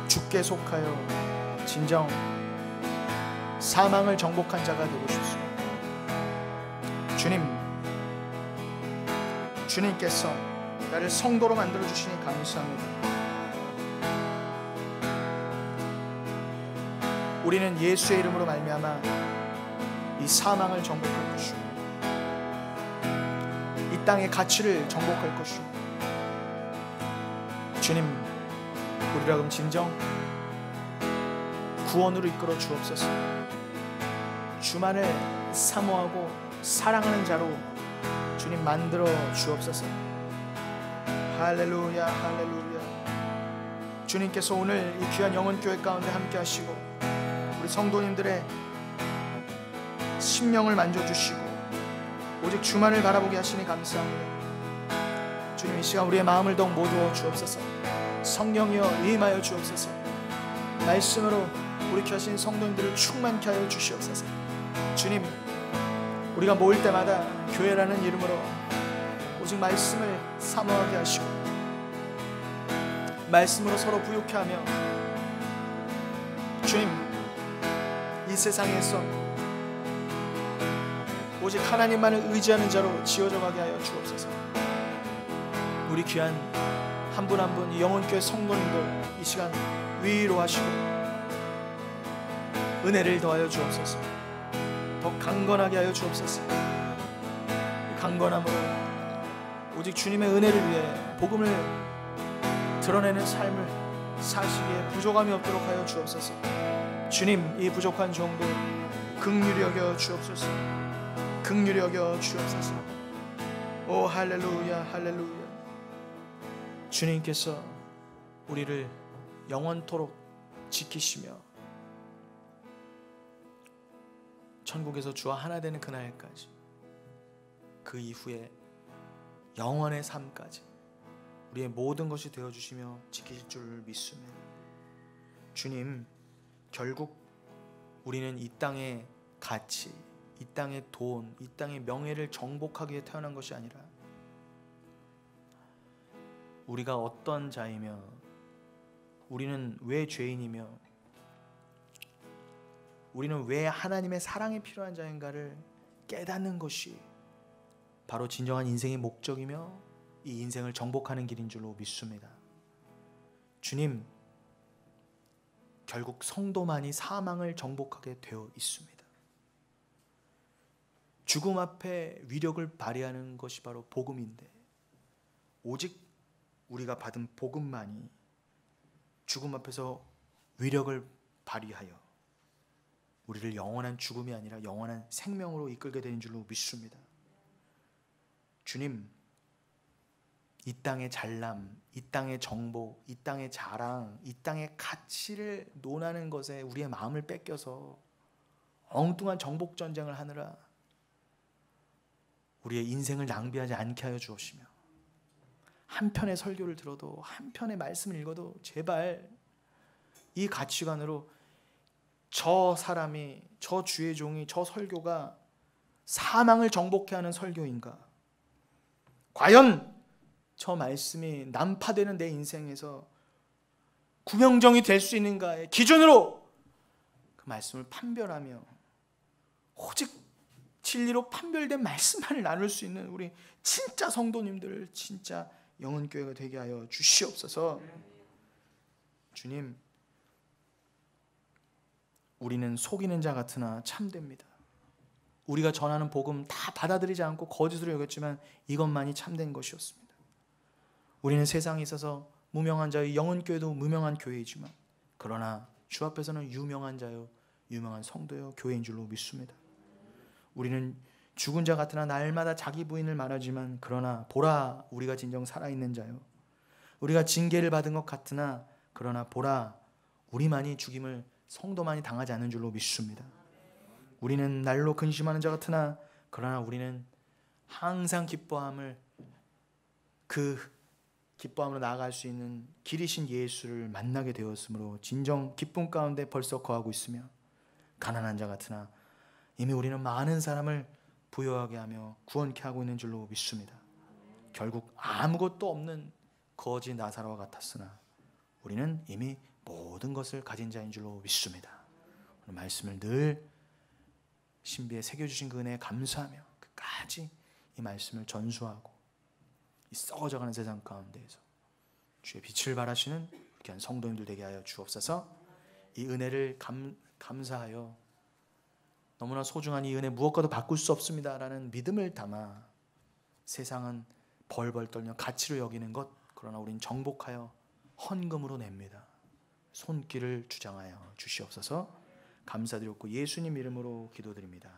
주께 속하여 진정 사망을 정복한 자가 되고 싶습니다. 주님, 주님께서 나를 성도로 만들어주시니 감사합니다. 우리는 예수의 이름으로 말미암아 이 사망을 정복할 것이고 이 땅의 가치를 정복할 것이고 주님, 우리라 그럼 진정 구원으로 이끌어 주옵소서. 주만을 사모하고 사랑하는 자로 주님 만들어 주옵소서. 할렐루야, 할렐루야. 주님께서 오늘 이 귀한 영혼교회 가운데 함께 하시고 우리 성도님들의 심령을 만져주시고 오직 주만을 바라보게 하시니 감사합니다. 주님, 이 시간 우리의 마음을 더욱 모두어 주옵소서. 성령이여 임하여 주옵소서. 말씀으로 우리 귀하신 성도님들을 충만케 하여 주시옵소서. 주님, 우리가 모일 때마다 교회라는 이름으로 오직 말씀을 사모하게 하시고 말씀으로 서로 부욕케 하며 주님, 이 세상에서 오직 하나님만을 의지하는 자로 지어져 가게 하여 주옵소서. 우리 귀한 한 분 한 분 이 영혼교회 성도님들 이 시간 위로하시고 은혜를 더하여 주옵소서. 더 강건하게 하여 주옵소서. 강건함으로 오직 주님의 은혜를 위해 복음을 드러내는 삶을 사시기에 부족함이 없도록 하여 주옵소서. 주님, 이 부족한 종도 긍휼히 여겨 주옵소서. 긍휼히 여겨 주옵소서. 오 할렐루야, 할렐루야. 주님께서 우리를 영원토록 지키시며 천국에서 주와 하나 되는 그날까지, 그 이후에 영원의 삶까지 우리의 모든 것이 되어주시며 지키실 줄 믿습니다. 주님, 결국 우리는 이 땅의 가치, 이 땅의 돈, 이 땅의 명예를 정복하기 위해 태어난 것이 아니라 우리가 어떤 자이며 우리는 왜 죄인이며 우리는 왜 하나님의 사랑이 필요한 자인가를 깨닫는 것이 바로 진정한 인생의 목적이며 이 인생을 정복하는 길인 줄로 믿습니다. 주님, 결국 성도만이 사망을 정복하게 되어 있습니다. 죽음 앞에 위력을 발휘하는 것이 바로 복음인데 오직 우리가 받은 복음만이 죽음 앞에서 위력을 발휘하여 우리를 영원한 죽음이 아니라 영원한 생명으로 이끌게 되는 줄로 믿습니다. 주님, 이 땅의 잘남, 이 땅의 정복, 이 땅의 자랑, 이 땅의 가치를 논하는 것에 우리의 마음을 뺏겨서 엉뚱한 정복 전쟁을 하느라 우리의 인생을 낭비하지 않게 하여 주옵시며, 한 편의 설교를 들어도, 한 편의 말씀을 읽어도 제발 이 가치관으로 저 사람이, 저 주의 종이, 저 설교가 사망을 정복해 하는 설교인가? 과연 저 말씀이 난파되는 내 인생에서 구명정이 될 수 있는가의 기준으로 그 말씀을 판별하며 오직 진리로 판별된 말씀만을 나눌 수 있는 우리 진짜 성도님들, 진짜 영혼교회가 되게 하여 주시옵소서. 주님, 우리는 속이는 자 같으나 참됩니다. 우리가 전하는 복음 다 받아들이지 않고 거짓으로 여겼지만 이것만이 참된 것이었습니다. 우리는 세상에 있어서 무명한 자요, 영혼교회도 무명한 교회이지만 그러나 주 앞에서는 유명한 자요, 유명한 성도요, 교회인 줄로 믿습니다. 우리는 죽은 자 같으나 날마다 자기 부인을 말하지만 그러나 보라, 우리가 진정 살아있는 자요, 우리가 징계를 받은 것 같으나 그러나 보라, 우리만이 죽임을, 성도만이 당하지 않는 줄로 믿습니다. 우리는 날로 근심하는 자 같으나 그러나 우리는 항상 기뻐함을, 그 기뻐함으로 나아갈 수 있는 길이신 예수를 만나게 되었으므로 진정 기쁨 가운데 벌써 거하고 있으며, 가난한 자 같으나 이미 우리는 많은 사람을 부유하게 하며 구원케 하고 있는 줄로 믿습니다. 결국 아무것도 없는 거지 나사로와 같았으나 우리는 이미 모든 것을 가진 자인 줄로 믿습니다. 오늘 말씀을 늘 신비에 새겨주신 그 은혜에 감사하며 끝까지 이 말씀을 전수하고 이 썩어져가는 세상 가운데에서 주의 빛을 발하시는 귀한 성도님들 되게 하여 주옵소서. 이 은혜를 감사하여 너무나 소중한 이 은혜 무엇과도 바꿀 수 없습니다라는 믿음을 담아 세상은 벌벌 떨며 가치로 여기는 것, 그러나 우린 정복하여 헌금으로 냅니다. 손길을 주장하여 주시옵소서. 감사드렸고 예수님 이름으로 기도드립니다.